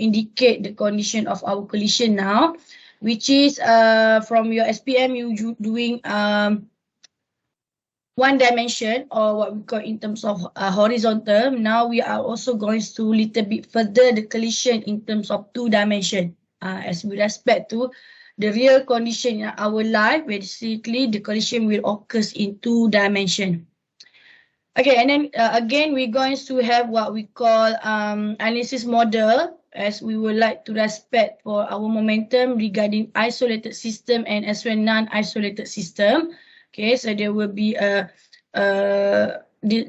indicate the condition of our collision now, which is from your SPM you doing one dimension, or what we call in terms of horizontal. Now we are also going to little bit further the collision in terms of 2 dimension, as with respect to the real condition in our life. Basically the collision will occur in 2 dimension. Okay, and then again we're going to have what we call analysis model, as we would like to respect for our momentum regarding isolated system and as well non-isolated system. Okay, so there will be the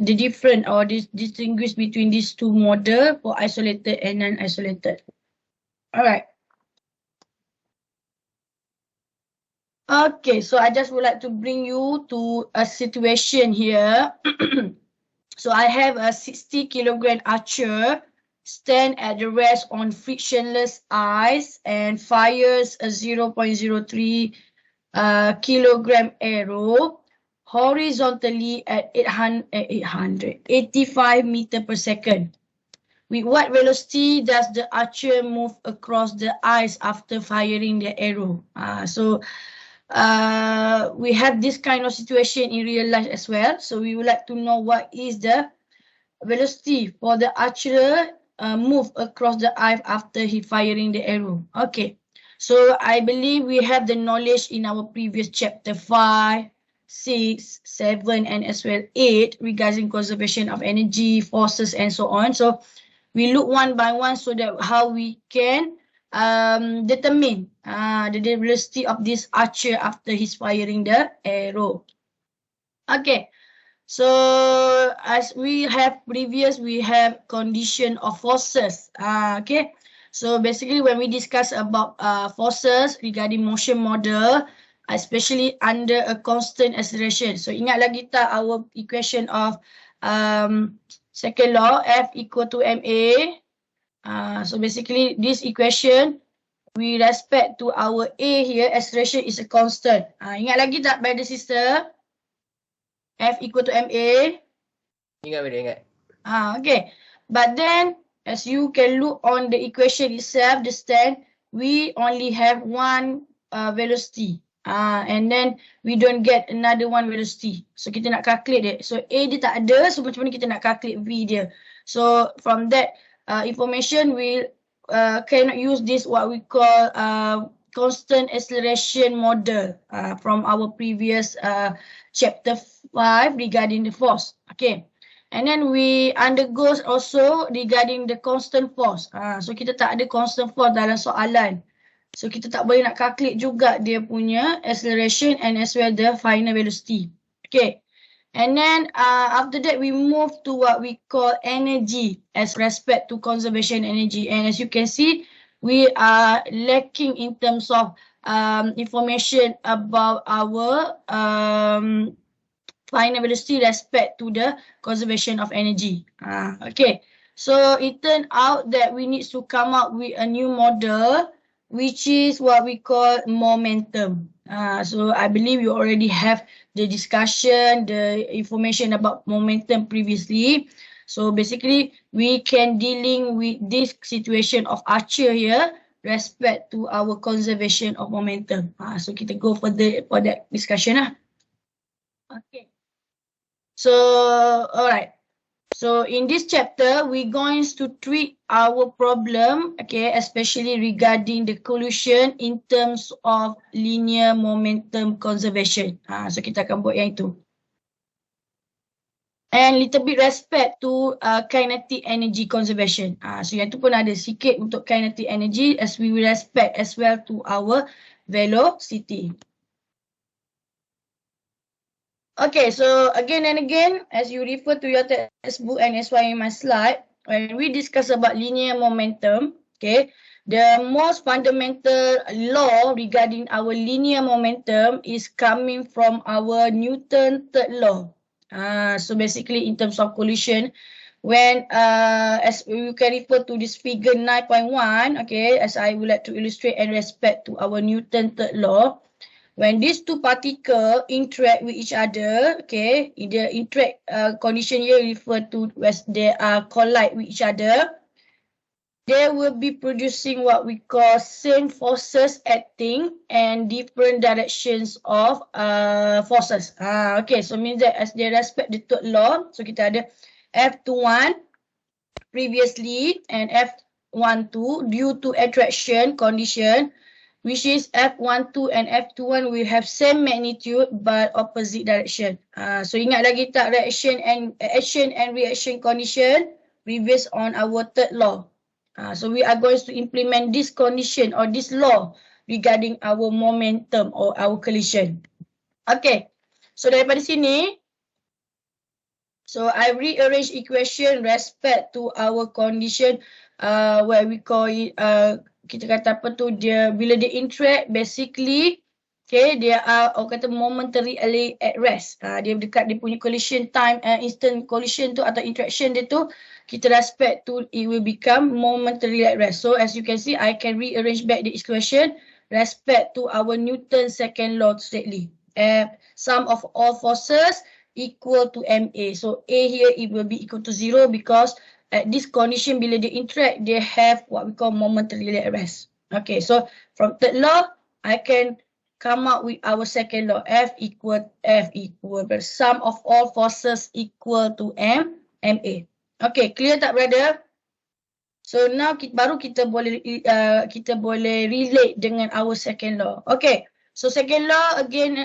different or distinguish between these 2 model for isolated and non-isolated. All right. Okay, so I just would like to bring you to a situation here. So I have a 60 kilogram archer stand at the rest on frictionless ice and fires a 0.03 kilogram arrow horizontally at 85 meter per second. With what velocity does the archer move across the ice after firing the arrow? We have this kind of situation in real life as well. So we would like to know what is the velocity for the archer move across the ice after he firing the arrow. Okay, so I believe we have the knowledge in our previous chapter 5, 6, 7 and as well 8 regarding conservation of energy, forces and so on. So we look one by one so that how we can determine the velocity of this archer after he's firing the arrow. Okay, so as we have previous, we have condition of forces. Okay, so basically when we discuss about forces regarding motion model, especially under a constant acceleration. So ingat lagi tak our equation of second law, F equal to ma. So basically this equation with respect to our A here, acceleration is a constant. Ingat lagi tak by the sister? F equal to ma. Ingat boleh ingat. Okay. But then as you can look on the equation itself, the stand, we only have one velocity. And then we don't get another one velocity. So kita nak calculate dia. So A dia tak ada, so macam mana kita nak calculate V dia. So from that information, we cannot use this what we call constant acceleration model from our previous chapter 5 regarding the force. Okay. And then we undergo also regarding the constant force. So kita tak ada constant force dalam soalan. So kita tak boleh nak calculate juga dia punya acceleration and as well the final velocity. Okay. And then after that we move to what we call energy as respect to conservation energy. And as you can see, we are lacking in terms of information about our final velocity respect to the conservation of energy. Okay. So it turned out that we need to come up with a new model, which is what we call momentum. So I believe you already have the discussion, the information about momentum previously. So basically, we can dealing with this situation of archer here respect to our conservation of momentum. So kita go for that discussion lah. Okay. So alright. So in this chapter, we're going to treat our problem, okay, especially regarding the collision in terms of linear momentum conservation. So kita akan buat yang itu. And little bit respect to kinetic energy conservation. So yang tu pun ada sikit untuk kinetic energy as we will respect as well to our velocity. Okay, so again and again, as you refer to your textbook and as well in my slide, when we discuss about linear momentum, okay, the most fundamental law regarding our linear momentum is coming from our Newton's third law. So basically in terms of collision, when as you can refer to this figure 9.1, okay, as I would like to illustrate and respect to our Newton's third law, when these two particles interact with each other, okay, in the interact condition here refer to as they collide with each other. they will be producing what we call same forces acting and different directions of forces. Okay, so means that as they respect the third law, so kita ada F21 previously and F12 due to attraction condition, which is F12 and F21 will have same magnitude but opposite direction. So ingat lagi tak action and reaction condition previous on our third law. So we are going to implement this condition or this law regarding our momentum or our collision. Okay, so daripada sini, so I rearrange equation respect to our condition where we call it, kita kata apa tu, dia bila dia interact basically, okay, dia orang kata momentarily at rest. Dia dekat dia punya collision time, instant collision tu atau interaction dia tu, kita respect to it will become momentarily at rest. So as you can see, I can rearrange back the equation respect to our Newton's second law straightly. Sum of all forces equal to MA. So A here it will be equal to 0 because at this condition bila they interact, they have what we call momentarily at rest. Okay, so from third law, I can come up with our second law. F equal sum of all forces equal to MA. Okay, clear tak brother? So now baru kita boleh relate dengan our second law. Okay, so second law again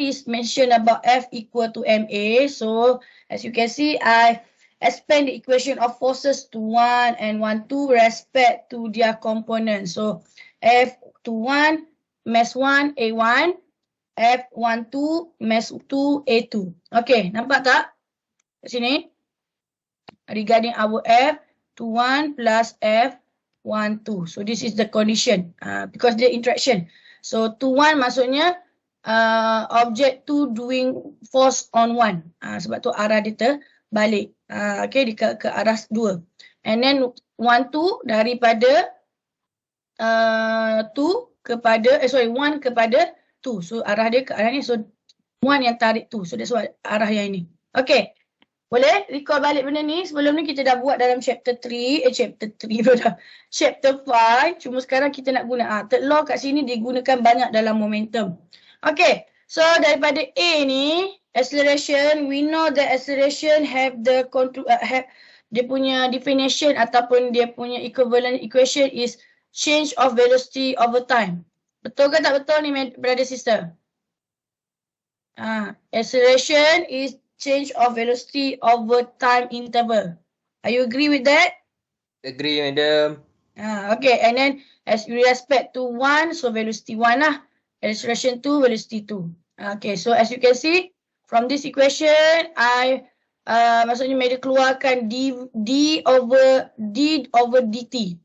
is mentioned about F equal to MA. So as you can see, I expand the equation of forces to 1 and 1, 2 respect to their components. So F21 mass 1 A1, F12 mass 2 A2. Okay, nampak tak? Kat sini. Regarding our F21 plus F12. So this is the condition because the interaction. So 21 maksudnya object 2 doing force on 1. Sebab tu arah dia terbalik. Okay, ke arah 2. And then 12 daripada 1 kepada 2. So arah dia ke arah ni. So 1 yang tarik 2. So that's why arah yang ini. Okay. Boleh recall balik benda ni? Sebelum ni kita dah buat dalam chapter 5. Chapter 5. Cuma sekarang kita nak guna. Third law kat sini digunakan banyak dalam momentum. Okay. So daripada A ni, acceleration, we know that acceleration have the dia punya definition ataupun dia punya equivalent equation is change of velocity over time. Betul ke tak betul ni, brother sister? Acceleration is change of velocity over time interval. Are you agree with that? Agree, madam. Okay, and then as we respect to 1, so velocity 1 lah. Acceleration 2, velocity 2. Okay, so as you can see, from this equation, I maksudnya mereka keluarkan d over dt.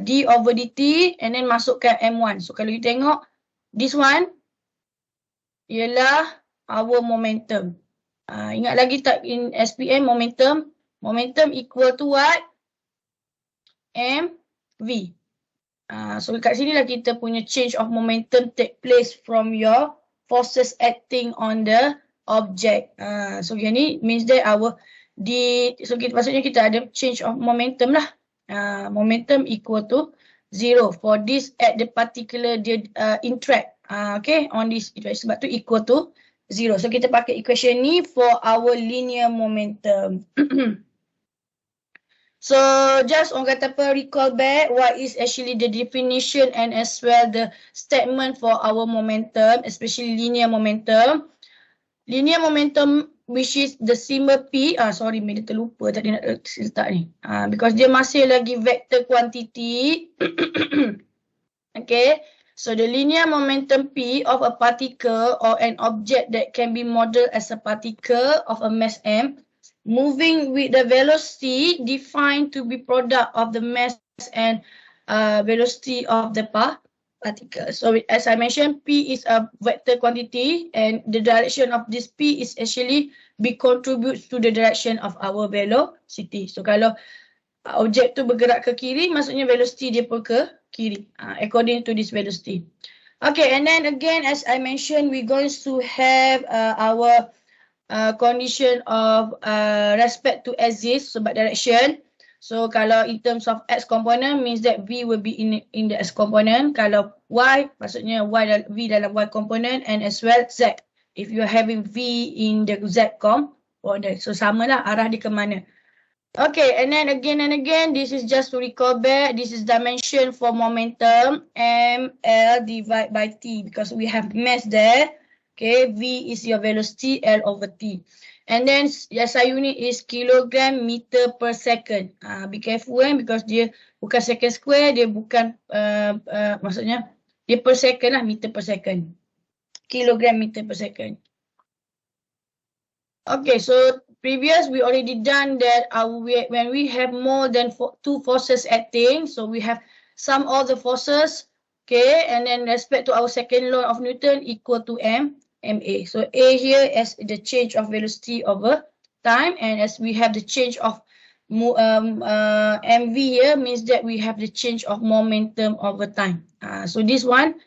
D over dt and then masukkan M1. So kalau you tengok, this one ialah our momentum. Ingat lagi tak in SPM momentum? Momentum equal to what? MV. So kat sini lah kita punya change of momentum take place from your forces acting on the object. So yang ni means that maksudnya kita ada change of momentum lah. Momentum equal to 0 for this at the particular interact. Okay, on this sebab tu equal to 0. So kita pakai equation ni for our linear momentum. So just orang kata apa, recall back what is actually the definition and as well the statement for our momentum, especially linear momentum. Linear momentum which is the symbol P. Sorry, dia terlupa tadi nak letak ni. Because dia masih lagi vector quantity. Okay. So the linear momentum P of a particle or an object that can be modeled as a particle of a mass m moving with the velocity defined to be product of the mass and velocity of the particle. So as I mentioned, P is a vector quantity and the direction of this P is actually contributes to the direction of our velocity. So kalau objek tu bergerak ke kiri, maksudnya velocity dia pun ke kiri, according to this velocity. Okay, and then again, as I mentioned, we're going to have our condition of respect to axis, sebab direction. So kalau in terms of X component means that V will be in the X component. Kalau Y maksudnya V dalam Y component, and as well Z. If you are having V in the Z component. So samalah arah dia ke mana. Okay, and then again, this is just to recall back. This is dimension for momentum, mL divided by T, because we have mass there. Okay, V is your velocity, L over T. And then SI unit is kilogram meter per second. Be careful because dia bukan second square, dia bukan, maksudnya dia per second lah, meter per second. Kilogram meter per second. Okay, so previous we already done that when we have more than two forces acting, so we have sum all the forces, okay, and then respect to our second law of Newton equal to ma. So A here as the change of velocity over time, and as we have the change of mv here means that we have the change of momentum over time. So this one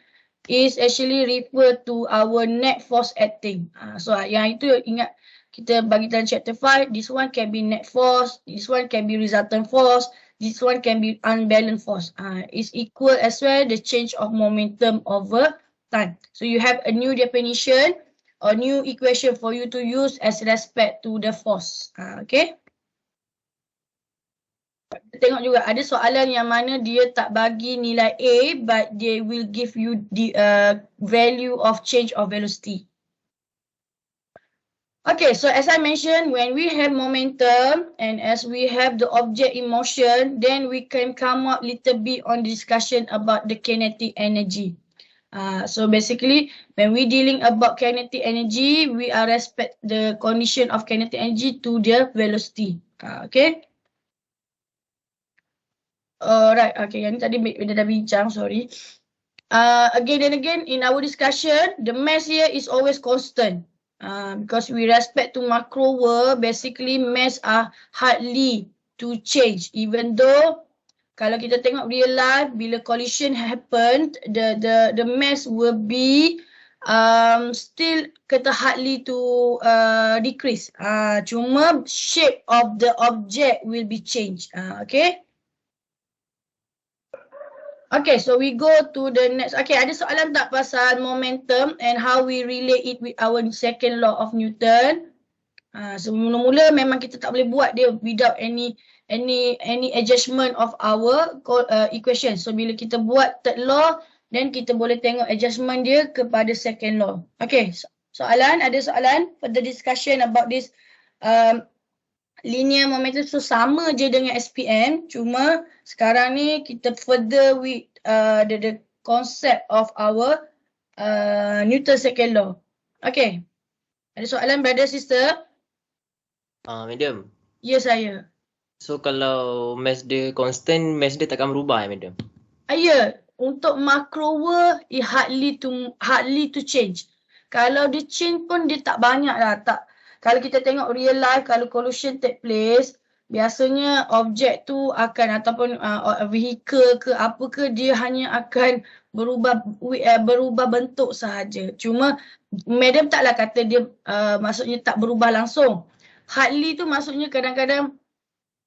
is actually refer to our net force acting. So yang itu ingat, kita bagi dalam chapter 5, this one can be net force, this one can be resultant force, this one can be unbalanced force. It's equal as well the change of momentum over time. So you have a new definition or new equation for you to use as respect to the force. Okay. Tengok juga ada soalan yang mana dia tak bagi nilai A, but they will give you the value of change of velocity. Okay, so as I mentioned, when we have momentum and as we have the object in motion, then we can come up little bit on discussion about the kinetic energy. So basically, when we dealing about kinetic energy, we are respect the condition of kinetic energy to the velocity. Okay. Alright, okay, yang ni tadi kita dah bincang, sorry. Again and again, in our discussion, the mass here is always constant. Because we respect to macro world, basically mass are hardly to change. Even though, kalau kita tengok real life, bila collision happened, the mass will be still kata hardly to decrease. Cuma shape of the object will be changed. Okay. Okay, so we go to the next. Okay, ada soalan tak pasal momentum and how we relate it with our second law of Newton? So mula-mula memang kita tak boleh buat dia without any adjustment of our equation. So bila kita buat third law, then kita boleh tengok adjustment dia kepada second law. Okay, ada soalan for the discussion about this linear momentum. So sama je dengan SPM, cuma sekarang ni kita further with the concept of our Newton second law. Okay, ada soalan brother sister? Madam. Ya, saya. So kalau mass dia constant, mass dia takkan berubah madam? Ya, untuk macro world it hardly to change. Kalau dia change pun dia tak banyak lah, tak. Kalau kita tengok real life, kalau collision take place, biasanya objek tu akan ataupun vehicle ke apa ke, dia hanya akan berubah bentuk sahaja. Cuma madam taklah kata dia maksudnya tak berubah langsung. Hardly tu maksudnya kadang-kadang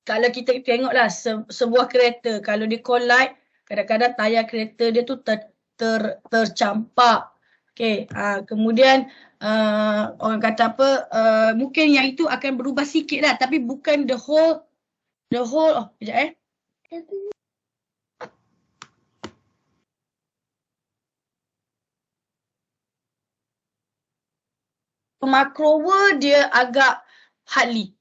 kalau kita tengoklah sebuah kereta, kalau dia collide, kadang-kadang tayar kereta dia tu tercampak. Okay, kemudian orang kata apa, mungkin yang itu akan berubah sikit lah, tapi bukan the whole, sekejap macro world dia agak hardly,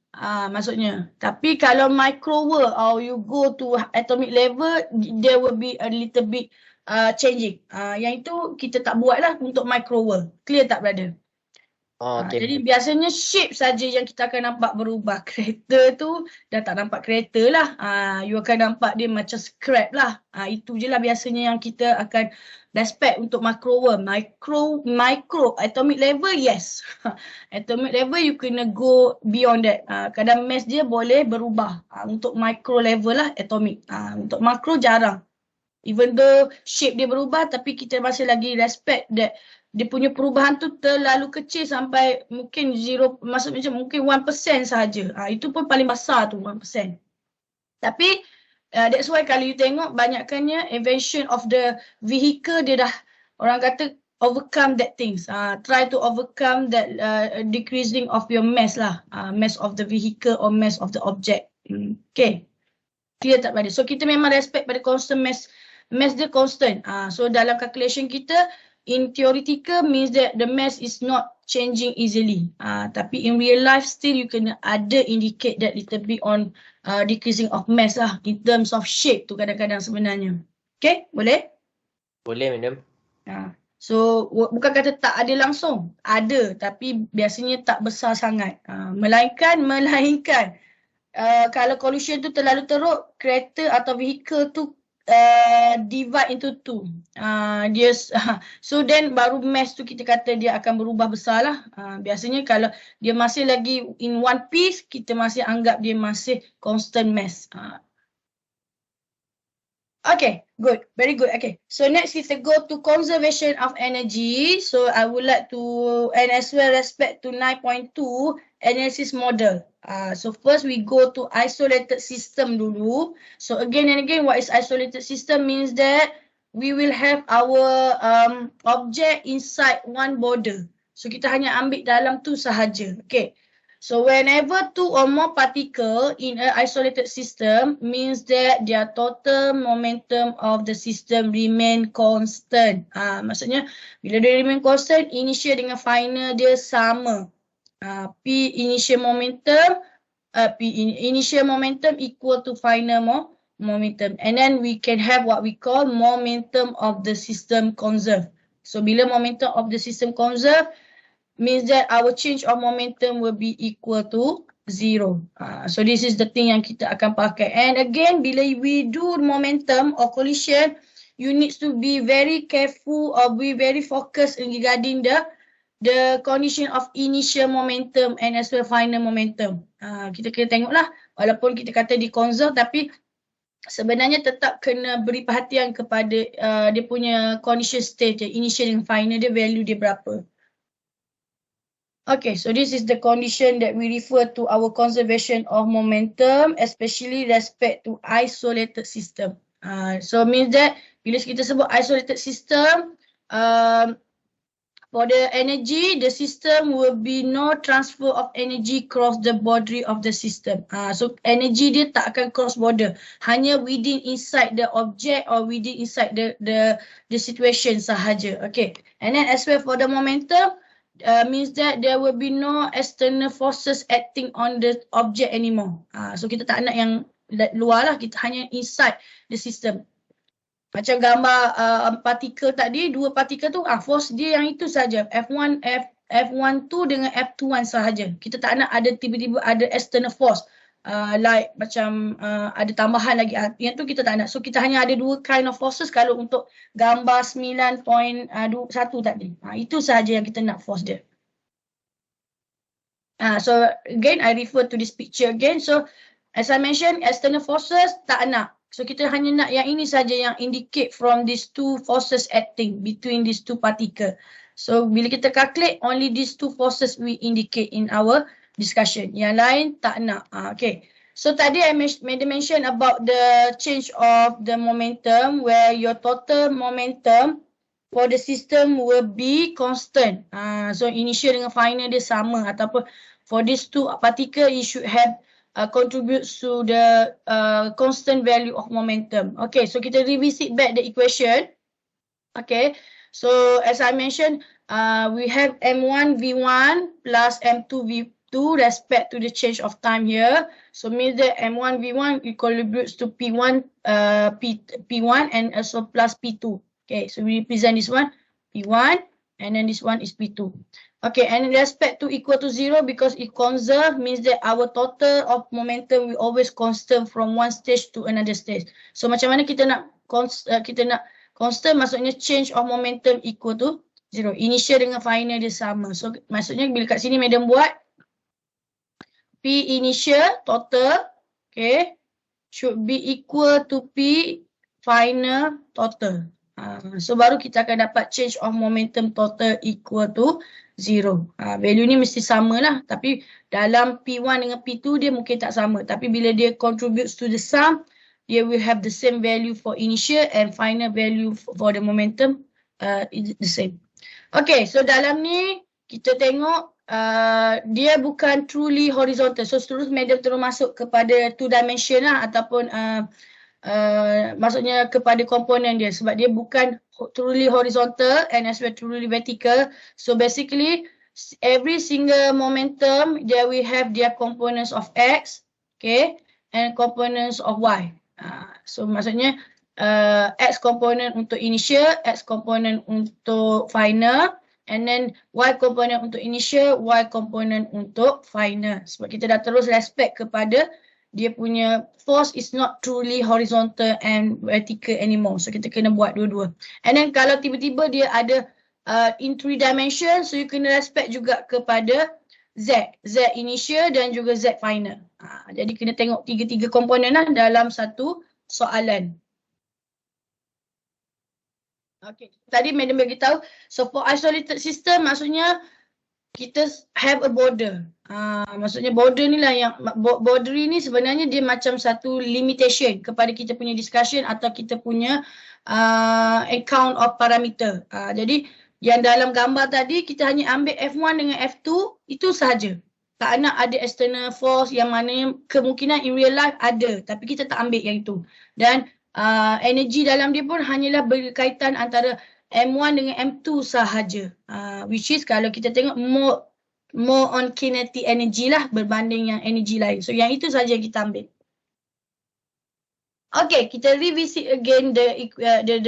maksudnya. Tapi kalau micro world or you go to atomic level, there will be a little bit changing. Yang itu kita tak buat lah untuk micro world. Clear tak brother? Okay. Jadi biasanya shape saja yang kita akan nampak berubah. Kereta tu dah tak nampak kereta lah. You akan nampak dia macam scrap lah. Itu je lah biasanya yang kita akan respect untuk macro world. Micro, atomic level, yes. Atomic level you kena go beyond that. Kadang mass dia boleh berubah. Untuk micro level lah atomic. Untuk macro jarang. Even though shape dia berubah, tapi kita masih lagi respect that dia punya perubahan tu terlalu kecil sampai mungkin 0, maksudnya mungkin 1% sahaja. Itu pun paling besar tu 1%. Tapi that's why kalau you tengok banyakkannya invention of the vehicle dia dah orang kata overcome that things. Try to overcome that decreasing of your mass lah. Mass of the vehicle or mass of the object. Okay. Clear tak pada? So kita memang respect pada constant mass. Mass dia constant. So dalam calculation kita, in theoretical means that the mass is not changing easily. Tapi in real life still you kena ada indicate that little bit on decreasing of mass lah. In terms of shape tu kadang-kadang sebenarnya. Okay? Boleh? Boleh, madam. So bukan kata tak ada langsung. Ada tapi biasanya tak besar sangat. Melainkan kalau collision tu terlalu teruk, kereta atau vehicle tu divide into two. So then baru mass tu kita kata dia akan berubah besar lah. Biasanya kalau dia masih lagi in one piece, kita masih anggap dia masih constant mass. Okay, good. Very good. Okay. So next kita go to conservation of energy. So I would like to, and as well respect to 9.2 analysis model. So first we go to isolated system dulu. So again and again, what is isolated system means that we will have our object inside one border. So kita hanya ambil dalam tu sahaja. Okay. So whenever two or more particle in an isolated system means that their total momentum of the system remain constant. Maksudnya bila dia remain constant, initial dengan final dia sama. P initial momentum equal to final momentum. And then we can have what we call momentum of the system conserved. So bila momentum of the system conserved, means that our change of momentum will be equal to 0. So this is the thing yang kita akan pakai. And again, bila we do momentum or collision, you need to be very careful or be very focused regarding the condition of initial momentum and as well final momentum. Kita kena tengoklah, walaupun kita kata di conserve tapi sebenarnya tetap kena beri perhatian kepada dia punya condition state, initial and final dia, value dia berapa. Okay, so this is the condition that we refer to our conservation of momentum, especially respect to isolated system. So means that bila kita sebut isolated system, for the energy, the system will be no transfer of energy cross the boundary of the system. So energy dia tak akan cross border, hanya within inside the object or within inside the situation sahaja. Okay, and then as well for the momentum, means that there will be no external forces acting on the object anymore. So kita tak nak yang luar lah, kita hanya inside the system. Macam gambar partikel tadi, dua partikel tu force dia yang itu saja, F12 dengan F21 sahaja. Kita tak nak ada tiba-tiba ada external force. Like macam ada tambahan lagi, yang tu kita tak nak. So kita hanya ada dua kind of forces kalau untuk gambar 9.1 tadi. Itu sahaja yang kita nak force dia. So again I refer to this picture again. So as I mentioned, external forces tak nak. So kita hanya nak yang ini saja yang indicate from these two forces acting between these two particle. So bila kita calculate, only these two forces we indicate in our discussion. Yang lain tak nak. Okay. So tadi I made a mention about the change of the momentum where your total momentum for the system will be constant. So initial dengan final dia sama, ataupun for these two particle it should have contribute to the constant value of momentum. Okay, so kita revisit back the equation. Okay, so as I mentioned, we have M1 V1 plus M2 V2 respect to the change of time here. So means that M1 V1 contributes to P1 and also plus P2. Okay, so we represent this one P1 and then this one is P2. Okay, and respect to equal to 0 because it conserve means that our total of momentum will always constant from one stage to another stage. So macam mana kita nak constant, maksudnya change of momentum equal to 0. Initial dengan final dia sama. So maksudnya bila kat sini madam buat P initial total, okay, should be equal to P final total. So baru kita akan dapat change of momentum total equal to 0. Value ni mesti sama lah. Tapi dalam P1 dengan P2 dia mungkin tak sama. Tapi bila dia contributes to the sum, dia will have the same value for initial and final value for the momentum is the same. Okay, so dalam ni kita tengok dia bukan truly horizontal. So terus medium terus masuk kepada two dimension lah ataupun maksudnya kepada komponen dia sebab dia bukan truly horizontal and as well truly vertical. So basically every single momentum there we have their components of X, okay, and components of Y. So maksudnya X component untuk initial, X component untuk final, and then Y component untuk initial, Y component untuk final. Sebab kita dah terus respect kepada dia punya force is not truly horizontal and vertical anymore. So kita kena buat dua-dua. And then kalau tiba-tiba dia ada in 3 dimension, so you kena respect juga kepada Z. Z initial dan juga Z final. Jadi kena tengok tiga-tiga komponen lah dalam satu soalan. Okay, tadi madam bagi tahu. So for isolated system maksudnya kita have a border. Maksudnya border ni lah yang border ni sebenarnya dia macam satu limitation kepada kita punya discussion atau kita punya account of parameter. Jadi yang dalam gambar tadi kita hanya ambil F1 dengan F2 itu sahaja. Tak nak ada external force yang mana kemungkinan in real life ada tapi kita tak ambil yang itu. Dan energi dalam dia pun hanyalah berkaitan antara M1 dengan M2 sahaja. Which is kalau kita tengok more on kinetic energy lah berbanding yang energi lain. So yang itu sahaja kita ambil. Okay, kita revisit again the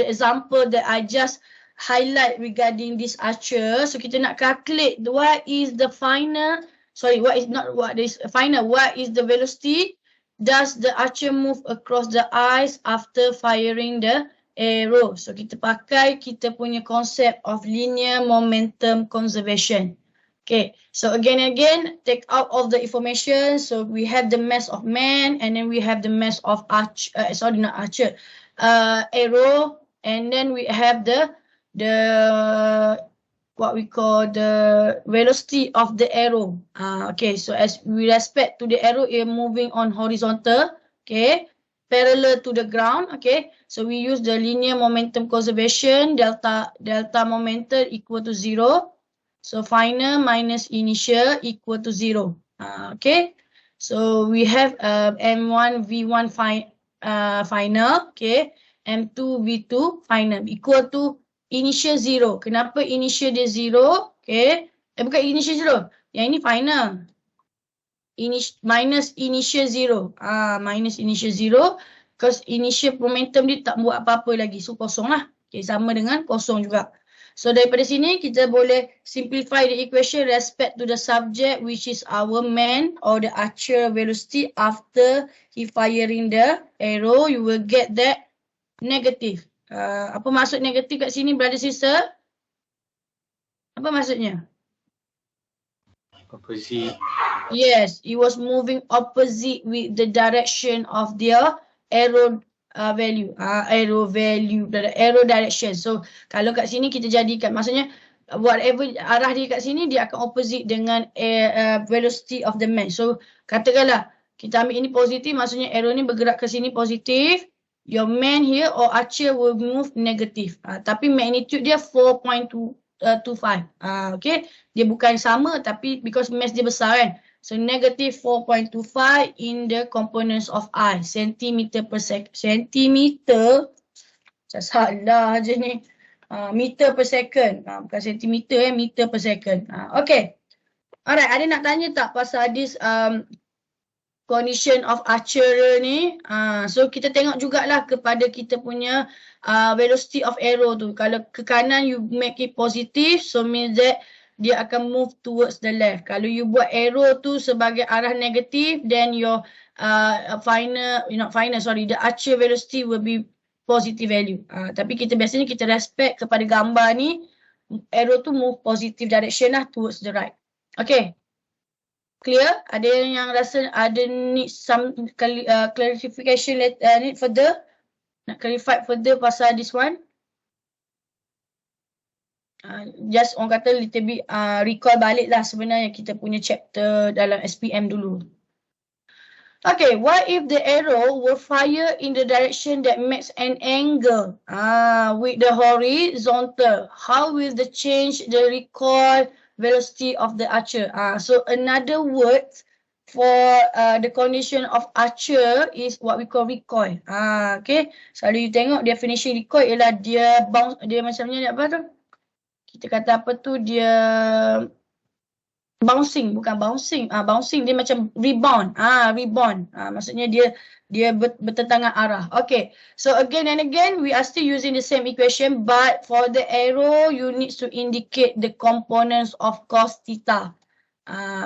example that I just highlight regarding this archer. So kita nak calculate what is the final, what is the velocity does the archer move across the ice after firing the arrow. So kita pakai kita punya concept of linear momentum conservation. Okay, so again take out of the information. So we have the mass of man and then we have the mass of arrow, and then we have the what we call the velocity of the arrow. Okay, so as we respect to the arrow, it moving on horizontal, okay, parallel to the ground, okay. So we use the linear momentum conservation, delta momentum equal to 0. So final minus initial equal to 0. Okay, so we have M1 V1 final, okay, M2 V2 final equal to initial 0. Kenapa initial dia 0? Okay. Bukan initial 0. Yang ini final. Minus initial 0. Minus initial 0. Because initial momentum dia tak buat apa-apa lagi. So kosong lah. Okay, sama dengan kosong juga. So daripada sini kita boleh simplify the equation respect to the subject which is our man or the archer velocity after he firing the arrow. You will get that negative. Apa maksud negatif kat sini, brother sister? Apa maksudnya? Opposite. Yes, it was moving opposite with the direction of their arrow value. Arrow direction. So kalau kat sini kita jadikan, maksudnya whatever arah dia kat sini dia akan opposite dengan velocity of the man. So katakanlah kita ambil ini positif, maksudnya arrow ni bergerak ke sini positif. Your man here or archer will move negative. Tapi magnitude dia 4.25. Okay. Dia bukan sama tapi because mass dia besar kan. So negative 4.25 in the components of I. Centimeter per second. Centimeter. Salah je ni. Meter per second. Bukan centimeter meter per second. Okay. Alright. Ada nak tanya tak pasal this condition of archer ni? So kita tengok jugalah kepada kita punya velocity of arrow tu. Kalau ke kanan you make it positive, so means that dia akan move towards the left. Kalau you buat arrow tu sebagai arah negatif, then your the archer velocity will be positive value. Tapi kita biasanya kita respect kepada gambar ni, arrow tu move positive direction lah towards the right. Okay. Clear? Ada yang rasa ada need some clarification need further? Nak clarify further pasal this one? Just orang kata little bit recall balik lah sebenarnya kita punya chapter dalam SPM dulu. Okay, what if the arrow will fire in the direction that makes an angle with the horizontal? How will the change the recoil velocity of the archer? So another word for the condition of archer is what we call recoil. Okay, selalu you tengok definition recoil ialah dia bounce, dia macamnya apa tu? Kita kata apa tu, dia bouncing, bukan bouncing. Bouncing dia macam rebound. Rebound. Maksudnya dia bertentangan arah. Okay. So again and again we are still using the same equation, but for the arrow you need to indicate the components of cos theta.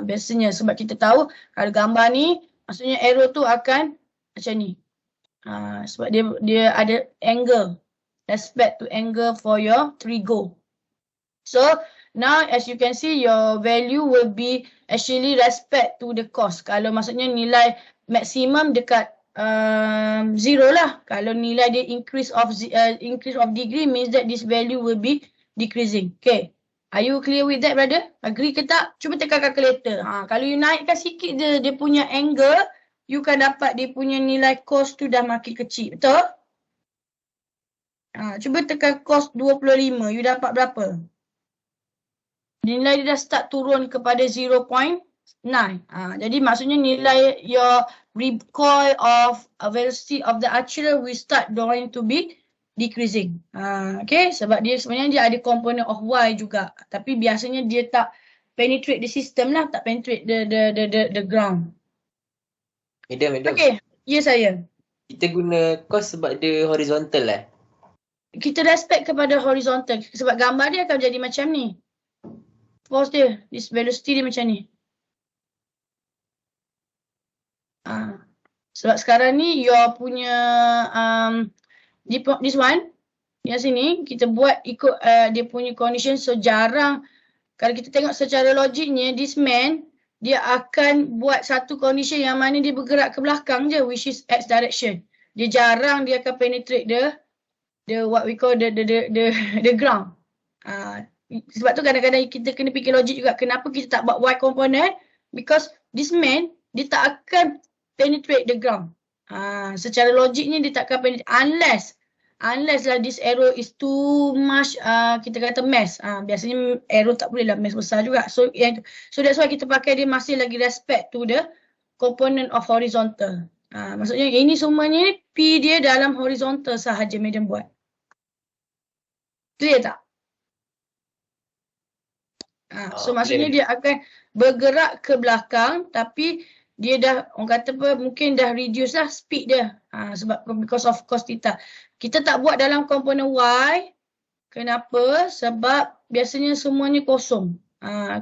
Biasanya sebab kita tahu kalau gambar ni maksudnya arrow tu akan macam ni. Sebab dia ada angle, respect to angle for your trigo. So now as you can see your value will be actually respect to the cos. Kalau maksudnya nilai maksimum dekat 0 lah. Kalau nilai dia increase of degree means that this value will be decreasing. Okay. Are you clear with that, brother? Agree ke tak? Cuba tekan calculator. Kalau you naikkan sikit dia punya angle, you kan dapat dia punya nilai cos tu dah makin kecil. Betul? Cuba tekan cos 25. You dapat berapa? Nilai dia dah start turun kepada 0.9. Jadi maksudnya nilai your recoil of velocity of the archer will start going to be decreasing. Okay, sebab dia sebenarnya dia ada component of Y juga. Tapi biasanya dia tak penetrate the system lah, tak penetrate the ground. Madam. Okay, ya saya. Kita guna cos sebab dia horizontal lah. Kita respect kepada horizontal sebab gambar dia akan jadi macam ni. Force dia, this velocity dia macam ni. Sebab sekarang ni your punya this one yang sini kita buat ikut dia punya condition, so jarang kalau kita tengok secara logiknya this man dia akan buat satu condition yang mana dia bergerak ke belakang je, which is x direction. Dia jarang dia akan penetrate the what we call the ground. Sebab tu kadang-kadang kita kena fikir logik juga. Kenapa kita tak buat Y component? Because this man, dia tak akan penetrate the ground. Secara logiknya dia tak akan penetrate. Unless lah this arrow is too much, kita kata mass. Biasanya arrow tak boleh lah mass besar juga. So that's why kita pakai dia masih lagi respect to the component of horizontal. Maksudnya ini semuanya P dia dalam horizontal sahaja Madam buat. Clear tak? So maksudnya dia akan bergerak ke belakang tapi dia dah orang kata apa mungkin dah reduce lah speed dia sebab because of cos theta. Kita tak buat dalam komponen Y. Kenapa? Sebab biasanya semuanya kosong.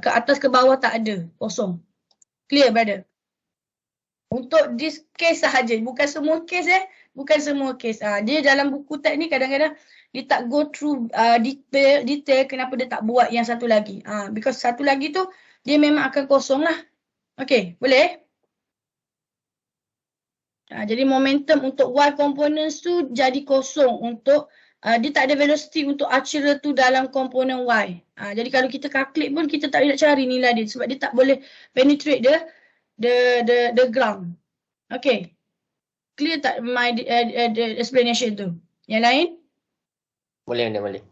Ke atas ke bawah tak ada, kosong. Clear brother? Untuk this case sahaja, bukan semua case bukan semua case. Dia dalam buku teks ni kadang-kadang dia tak go through detail kenapa dia tak buat yang satu lagi. Because satu lagi tu dia memang akan kosong lah. Okay, boleh? Jadi momentum untuk Y components tu jadi kosong untuk dia tak ada velocity untuk archer tu dalam komponen Y. Jadi kalau kita calculate pun kita tak boleh nak cari nilai dia sebab dia tak boleh penetrate the ground. Okay. Clear tak my explanation tu? Yang lain? Boleh.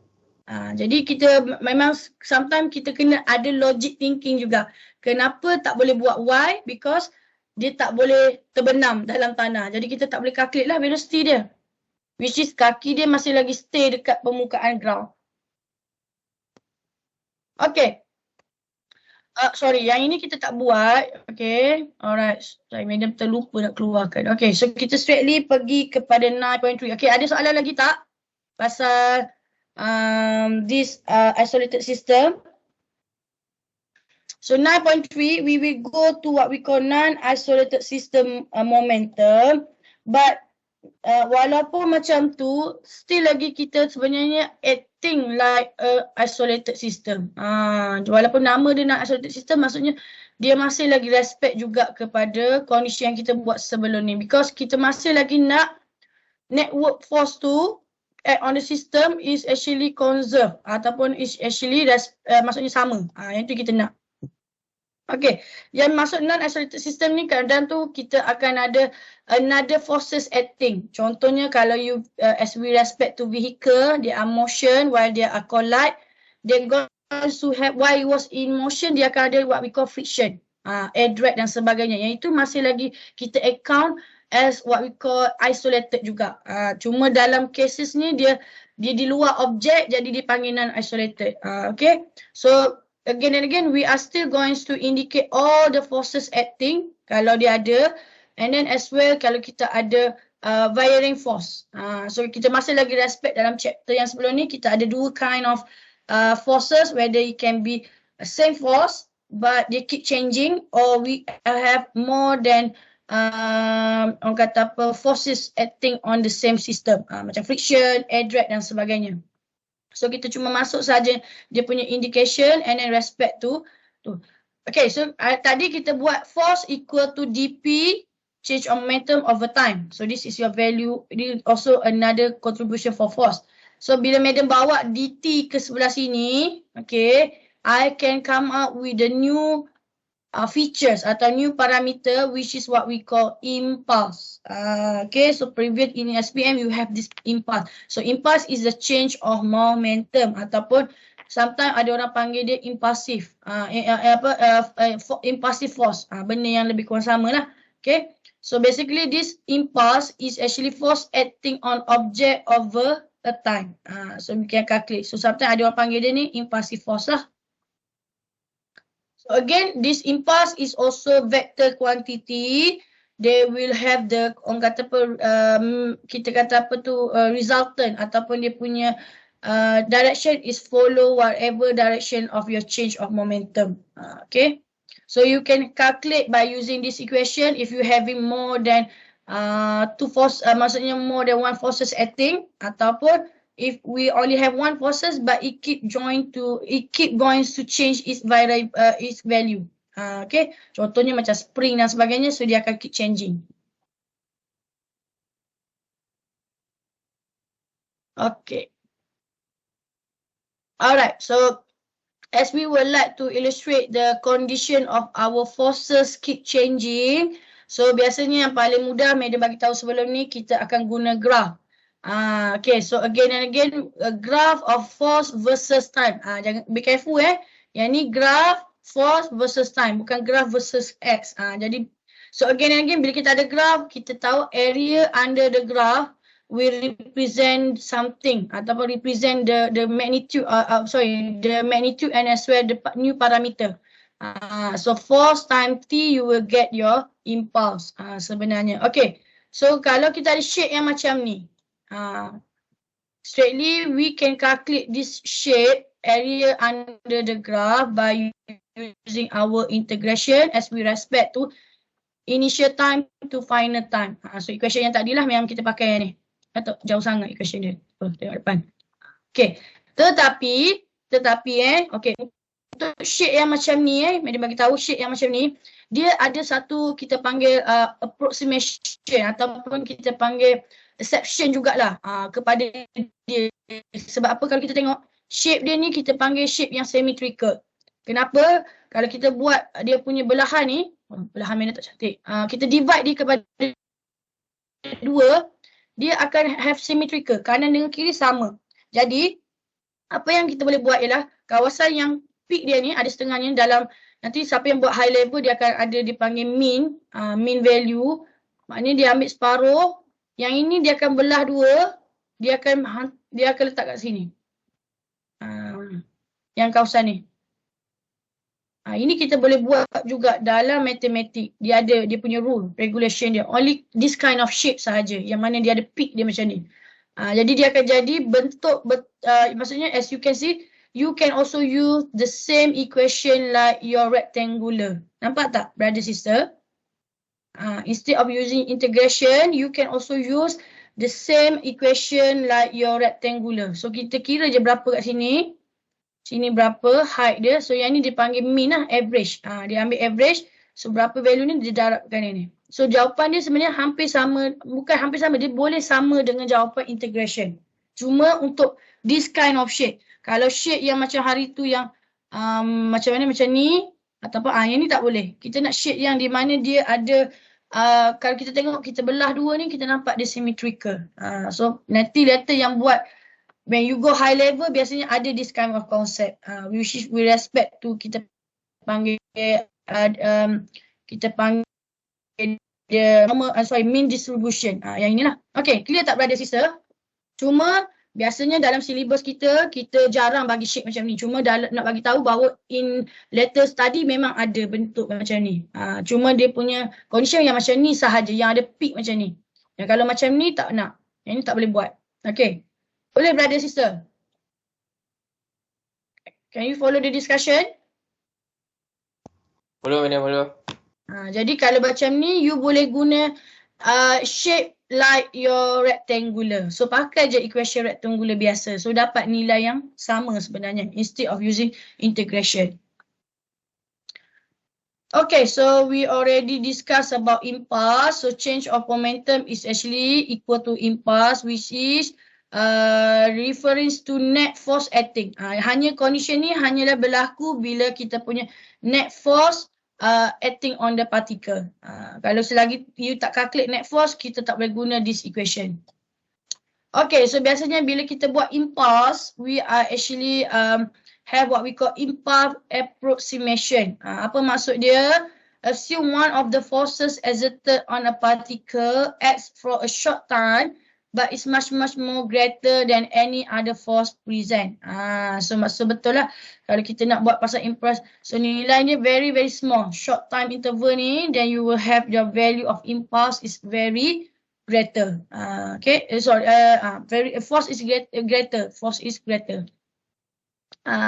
Jadi kita memang sometimes kita kena ada logic thinking juga. Kenapa tak boleh buat Y? Because dia tak boleh terbenam dalam tanah. Jadi kita tak boleh calculate lah velocity dia. Which is kaki dia masih lagi stay dekat permukaan ground. Okay. Sorry, yang ini kita tak buat. Okay. Alright. Saya Madam terlupa nak keluarkan. Okay, so kita straightly pergi kepada 9.3. Okay, ada soalan lagi tak? Pasal this isolated system. So 9.3, we will go to what we call non-isolated system momentum. But walaupun macam tu, still lagi kita sebenarnya acting like a isolated system. Walaupun nama dia non-isolated system, maksudnya dia masih lagi respect juga kepada kondisi yang kita buat sebelum ni. Because kita masih lagi nak network force tu act on the system is actually conserve ataupun is actually maksudnya sama. Yang tu kita nak. Okay, yang masuk non-isolated system ni kadang tu kita akan ada another forces acting. Contohnya kalau you as we respect to vehicle, there are motion while there are collide, they going to have while it was in motion, dia akan ada what we call friction, air drag dan sebagainya. Yang itu masih lagi kita account as what we call isolated juga. Cuma dalam cases ni dia di luar objek jadi dipanggil non-isolated. Okay, so again and again, we are still going to indicate all the forces acting kalau dia ada, and then as well kalau kita ada varying force. So kita masih lagi respect dalam chapter yang sebelum ni kita ada dua kind of forces, whether it can be a same force but they keep changing, or we have more than orang kata apa forces acting on the same system, macam friction, air drag dan sebagainya. So kita cuma masuk saja dia punya indication and then respect to. Okay, so tadi kita buat force equal to dp change of momentum over time. So this is your value. This is also another contribution for force. So bila madam bawa dt ke sebelah sini, okay, I can come up with the new features atau new parameter which is what we call impulse. Okay, so previous in SPM you have this impulse. So impulse is the change of momentum ataupun sometimes ada orang panggil dia impulsive. Impulsive force. Benda yang lebih kurang sama lah. Okay, so basically this impulse is actually force acting on object over a time. So we can calculate. So sometimes ada orang panggil dia ni impulsive force lah. Again, this impulse is also vector quantity. They will have the orang kata apa, kita kata apa tu resultant ataupun dia punya direction is follow whatever direction of your change of momentum. Okay, so you can calculate by using this equation if you having more than two force, maksudnya more than one forces acting, ataupun if we only have one forces but it keep going to change its value. Okay, contohnya macam spring dan sebagainya, so dia akan keep changing. Okay. Alright, so as we would like to illustrate the condition of our forces keep changing, so biasanya yang paling mudah madam bagi tahu sebelum ni kita akan guna graph. Okay, so again and again, a graph of force versus time. Jangan be careful Yang ni graph force versus time, bukan graph versus x. Jadi, so again and again, bila kita ada graph, kita tahu area under the graph will represent something ataupun represent the magnitude. The magnitude and as well the new parameter. So force time t, you will get your impulse sebenarnya. Okay, so kalau kita ada shape yang macam ni. Straightly we can calculate this shape area under the graph by using our integration as we respect to initial time to final time. So equation yang tadi lah memang kita pakai yang ni. Atau jauh sangat equation dia. Tengok depan. Okay, tetapi okay, untuk shape yang macam ni madam bagi tahu shape yang macam ni dia ada satu kita panggil approximation ataupun kita panggil exception jugalah kepada dia. Sebab apa, kalau kita tengok shape dia ni kita panggil shape yang symmetrical. Kenapa? Kalau kita buat dia punya belahan ni, belahan mana tak cantik, kita divide dia kepada dua, dia akan have symmetrical, kanan dengan kiri sama. Jadi apa yang kita boleh buat ialah kawasan yang peak dia ni ada setengahnya dalam, nanti siapa yang buat high level dia akan ada dipanggil mean, mean value. Maknanya dia ambil separuh, yang ini dia akan belah dua, dia akan letak kat sini. Yang kawasan ni. Ini kita boleh buat juga dalam matematik. Dia ada dia punya rule, regulation dia. Only this kind of shape sahaja, yang mana dia ada peak dia macam ni. Jadi dia akan jadi bentuk, maksudnya as you can see, you can also use the same equation like your rectangular. Nampak tak, brother sister? Instead of using integration, you can also use the same equation like your rectangular. So kita kira je berapa kat sini. Sini berapa height dia. So yang ni dipanggil mean lah, average. Dia ambil average. So berapa value ni dia darabkan ini. So jawapan dia sebenarnya hampir sama. Bukan hampir sama, dia boleh sama dengan jawapan integration. Cuma untuk this kind of shade. Kalau shade yang macam hari tu yang macam mana, macam ni ataupun yang ni tak boleh. Kita nak shade yang di mana dia ada kalau kita tengok, kita belah dua ni, kita nampak dia symmetrical. So nanti letter yang buat when you go high level biasanya ada this kind of concept. Which is with respect to kita panggil dia mean distribution. Yang inilah. Okay, clear tak brother sister? Cuma biasanya dalam silibus kita jarang bagi shape macam ni. Cuma nak bagi tahu bahawa in letter study memang ada bentuk macam ni. Cuma dia punya condition yang macam ni sahaja, yang ada peak macam ni. Yang kalau macam ni tak nak. Yang ni tak boleh buat. Okay. Boleh brother sister? Can you follow the discussion? Follow. Jadi kalau macam ni, you boleh guna shape like your rectangular. So pakai je equation rectangular biasa. So dapat nilai yang sama sebenarnya instead of using integration. Okay, so we already discussed about impulse. So change of momentum is actually equal to impulse, which is reference to net force acting. Hanya condition ni hanyalah berlaku bila kita punya net force acting on the particle. Kalau selagi you tak calculate net force, kita tak boleh guna this equation. Okay, so biasanya bila kita buat impulse, we are actually have what we call impulse approximation. Apa maksud dia? Assume one of the forces exerted on a particle acts for a short time, but it's much more greater than any other force present. So maksud betul lah kalau kita nak buat pasal impulse. So nilai ni very small. Short time interval ni, then you will have your value of impulse is very greater. Okay, force is greater. Force is greater.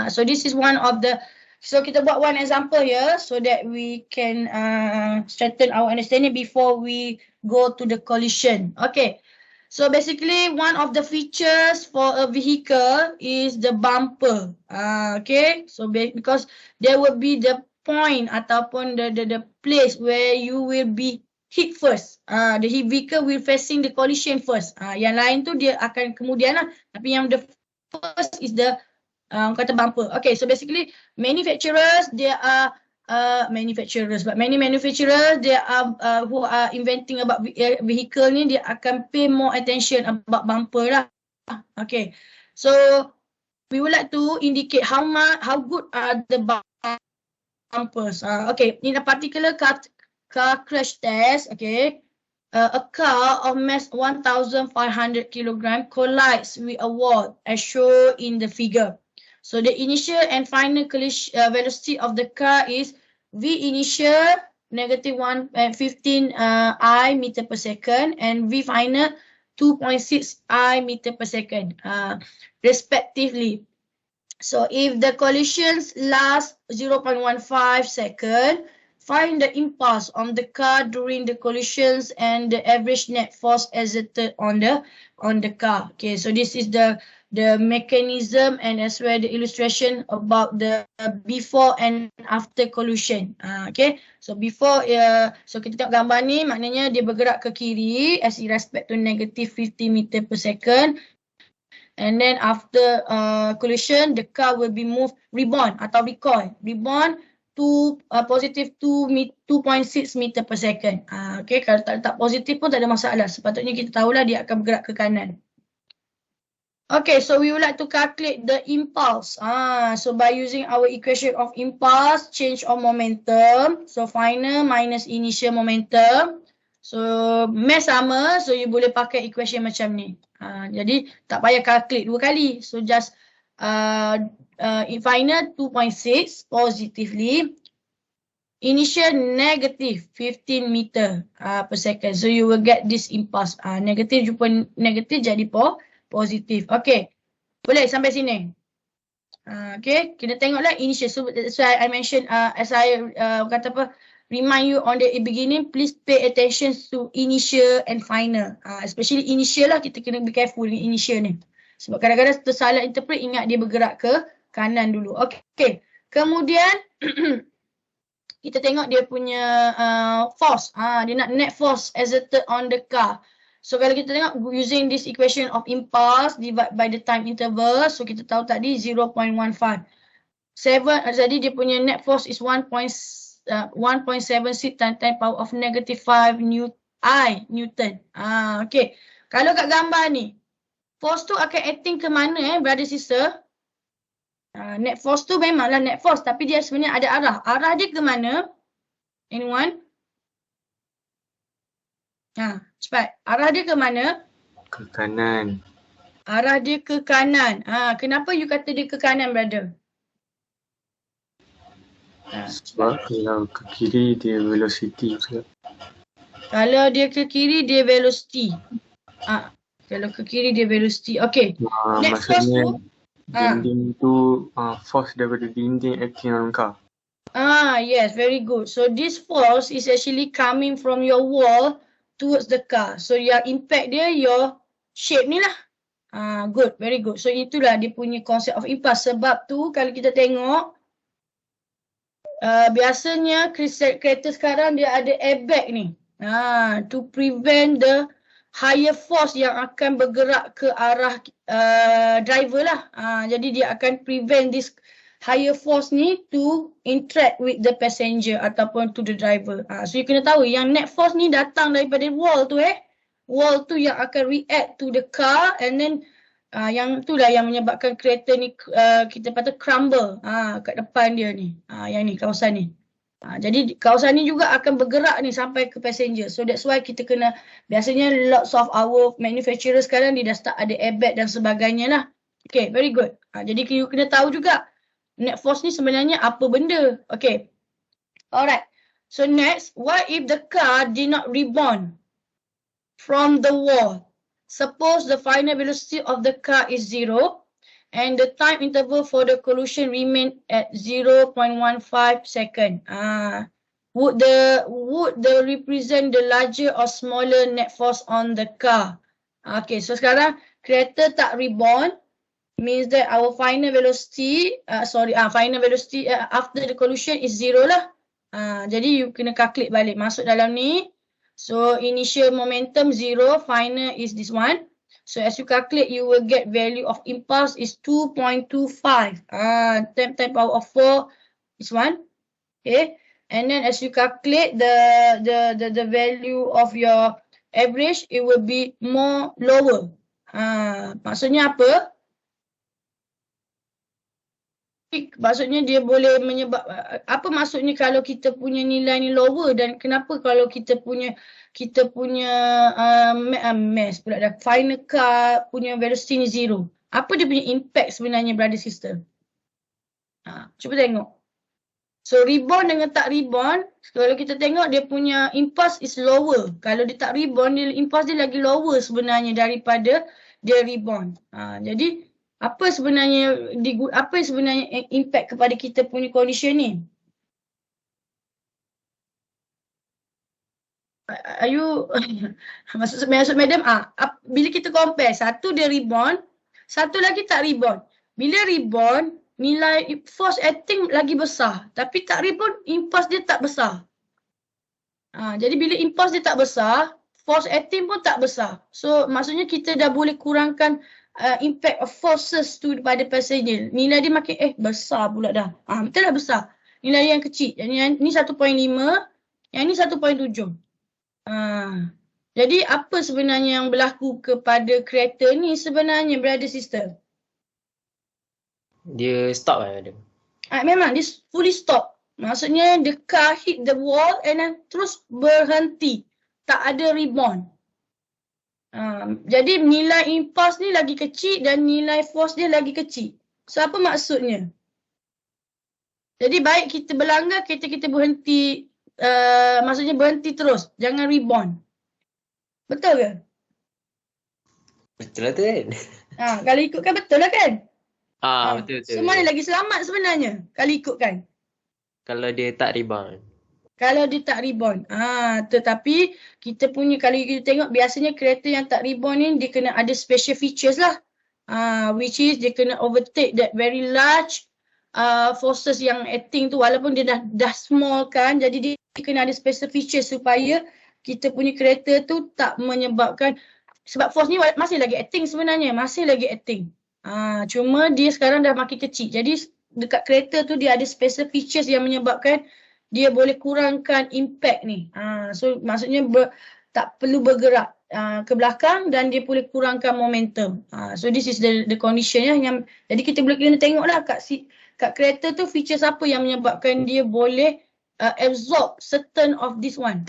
So this is one of the. So kita buat one example here so that we can strengthen our understanding before we go to the collision. Okay. So basically, one of the features for a vehicle is the bumper. Okay, so because there will be the point ataupun the place where you will be hit first. The vehicle will facing the collision first. Yang lain tu dia akan kemudian lah. Tapi yang the first is the kata bumper. Okay, so basically manufacturers they are many manufacturers they are who are inventing about vehicle ni, dia akan pay more attention about bumper lah. Okay, so we would like to indicate how good are the bumpers. Okay, in a particular car crash test, okay, a car of mass 1,500 kg collides with a wall as shown in the figure. So the initial and final velocity of the car is V initial -15 I meter per second and V final 2.6 I meter per second respectively. So if the collisions last 0.15 second, find the impulse on the car during the collisions and the average net force exerted on the car. Okay, so this is the mechanism and as well the illustration about the before and after collision. Okay, so before so kita tengok gambar ni, maknanya dia bergerak ke kiri as in respect to -50 meter per second, and then after collision the car will be moved rebound atau recoil to positive 2.6 meter per second. Okay, kalau tak letak positif pun tak ada masalah. Sepatutnya kita tahulah dia akan bergerak ke kanan. Okay, so we would like to calculate the impulse. So by using our equation of impulse, change of momentum. So final minus initial momentum. So mass sama, so you boleh pakai equation macam ni. Jadi tak payah calculate dua kali. So just final 2.6 positively. Initial negative 15 meter per second. So you will get this impulse. Negatif jumpa negatif jadi positif. Okay. Boleh sampai sini. Okay. Kita tengoklah initial. So I mentioned as I remind you on the beginning, please pay attention to initial and final. Especially initial lah, kita kena be careful dengan initial ni. Sebab kadang-kadang tersalah interpret, ingat dia bergerak ke kanan dulu. Okay. Kemudian kita tengok dia punya force. Dia nak net force exerted on the car. So kalau kita tengok using this equation of impulse divide by the time interval, so kita tahu tadi 0.15. Jadi dia punya net force is 1.76 times 10 power of negative 5 Newton. Okay. Kalau kat gambar ni, force tu akan acting ke mana brother sister? Net force tu memanglah net force, tapi dia sebenarnya ada arah. Arah dia ke mana? Anyone? Cepat. Arah dia ke mana? Ke kanan. Arah dia ke kanan. Kenapa you kata dia ke kanan, brother? Sebab kalau ke kiri dia velocity pula. Kalau dia ke kiri dia velocity. Kalau ke kiri dia velocity. Okay. Next force tu. Dinding tu force daripada dinding acting on car. Yes, very good. So this force is actually coming from your wall towards the car. So yang impact dia your shape ni lah. Good, very good. So itulah dia punya concept of impulse. Sebab tu kalau kita tengok biasanya kereta sekarang dia ada airbag ni. To prevent the higher force yang akan bergerak ke arah driver lah. Jadi dia akan prevent this higher force ni to interact with the passenger ataupun to the driver. So you kena tahu yang net force ni datang daripada wall tu Wall tu yang akan react to the car and then yang itulah yang menyebabkan kereta ni kita kata crumble kat depan dia ni. Yang ni kawasan ni. Jadi kawasan ni juga akan bergerak ni sampai ke passenger. So that's why kita kena, biasanya lots of our manufacturer sekarang dia dah start ada airbag dan sebagainya lah. Okay, very good. Jadi you kena tahu juga net force ni sebenarnya apa benda. Okay. Alright. So next, what if the car did not rebound from the wall? Suppose the final velocity of the car is 0 and the time interval for the collision remain at 0.15 second. Would the represent the larger or smaller net force on the car? Okay, so sekarang kereta tak rebound means that our final velocity after the collision is 0 lah. Jadi you kena calculate balik, masuk dalam ni. So initial momentum 0, final is this one. So as you calculate, you will get value of impulse is 2.25. 10 power of 4 is 1. Okay. And then as you calculate the value of your average, it will be more lower. Maksudnya apa? Maksudnya dia boleh menyebab, apa maksudnya kalau kita punya nilai ni lower, dan kenapa kalau kita punya mass pula dah, final car punya velocity ni 0. Apa dia punya impact sebenarnya, brother sister? Cuba tengok. So rebound dengan tak rebound, kalau kita tengok dia punya impulse is lower. Kalau dia tak rebound, impulse dia lagi lower sebenarnya daripada dia rebound. Jadi apa sebenarnya impact kepada kita punya condition ni? Are you maksud madam, bila kita compare, satu dia rebound, satu lagi tak rebound. Bila rebound, nilai force acting lagi besar, tapi tak rebound, impulse dia tak besar. Jadi bila impulse dia tak besar, force acting pun tak besar. So maksudnya kita dah boleh kurangkan impact of forces tu pada passenger. Nilai dia makin besar pula dah. Betul dah besar. Nilai yang kecil. Yang ni 1.5, yang ni 1.7. Jadi apa sebenarnya yang berlaku kepada kereta ni sebenarnya, brother sister? Dia stop lah madam. Memang dia fully stop. Maksudnya the car hit the wall and then terus berhenti. Tak ada rebound. Jadi nilai impulse ni lagi kecil dan nilai force dia lagi kecil. So apa maksudnya? Jadi baik kita berlanggar, kita berhenti, maksudnya berhenti terus, jangan rebound. Betul ke? Betul lah tu kan? Kalau ikutkan betul lah kan? Betul. So mana lagi selamat sebenarnya kalau ikutkan? Kalau dia tak rebound. Kalau dia tak rebound. Tetapi kita punya, kalau kita tengok biasanya kereta yang tak rebound ni dia kena ada special features lah. Which is dia kena overtake that very large forces yang acting tu, walaupun dia dah small kan. Jadi dia kena ada special features supaya kita punya kereta tu tak menyebabkan, sebab force ni masih lagi acting sebenarnya, masih lagi acting. Cuma dia sekarang dah makin kecil. Jadi dekat kereta tu dia ada special features yang menyebabkan dia boleh kurangkan impact ni. So maksudnya tak perlu bergerak ke belakang dan dia boleh kurangkan momentum. So this is the condition yang jadi kita boleh kena tengoklah kat kereta tu features apa yang menyebabkan dia boleh absorb certain of this one.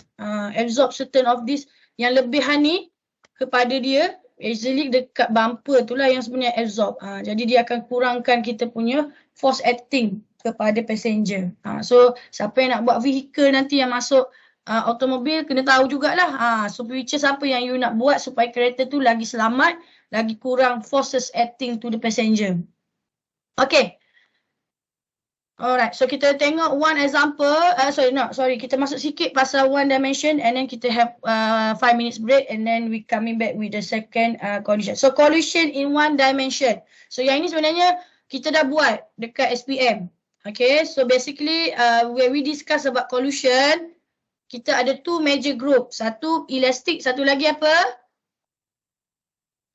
Absorb certain of this yang lebihan ni kepada dia. Actually dekat bumper tu lah yang sebenarnya absorb. Jadi dia akan kurangkan kita punya force acting kepada passenger. So siapa yang nak buat vehicle nanti yang masuk automobil kena tahu jugalah. So features apa yang you nak buat supaya kereta tu lagi selamat, lagi kurang forces acting to the passenger. Okay. Alright, so kita tengok one example. Kita masuk sikit pasal one dimension and then kita have 5 minutes break and then we coming back with the second condition. So collision in one dimension. So yang ini sebenarnya kita dah buat dekat SPM. Okay, so basically when we discuss about collision, kita ada 2 major group. Satu elastik, satu lagi apa?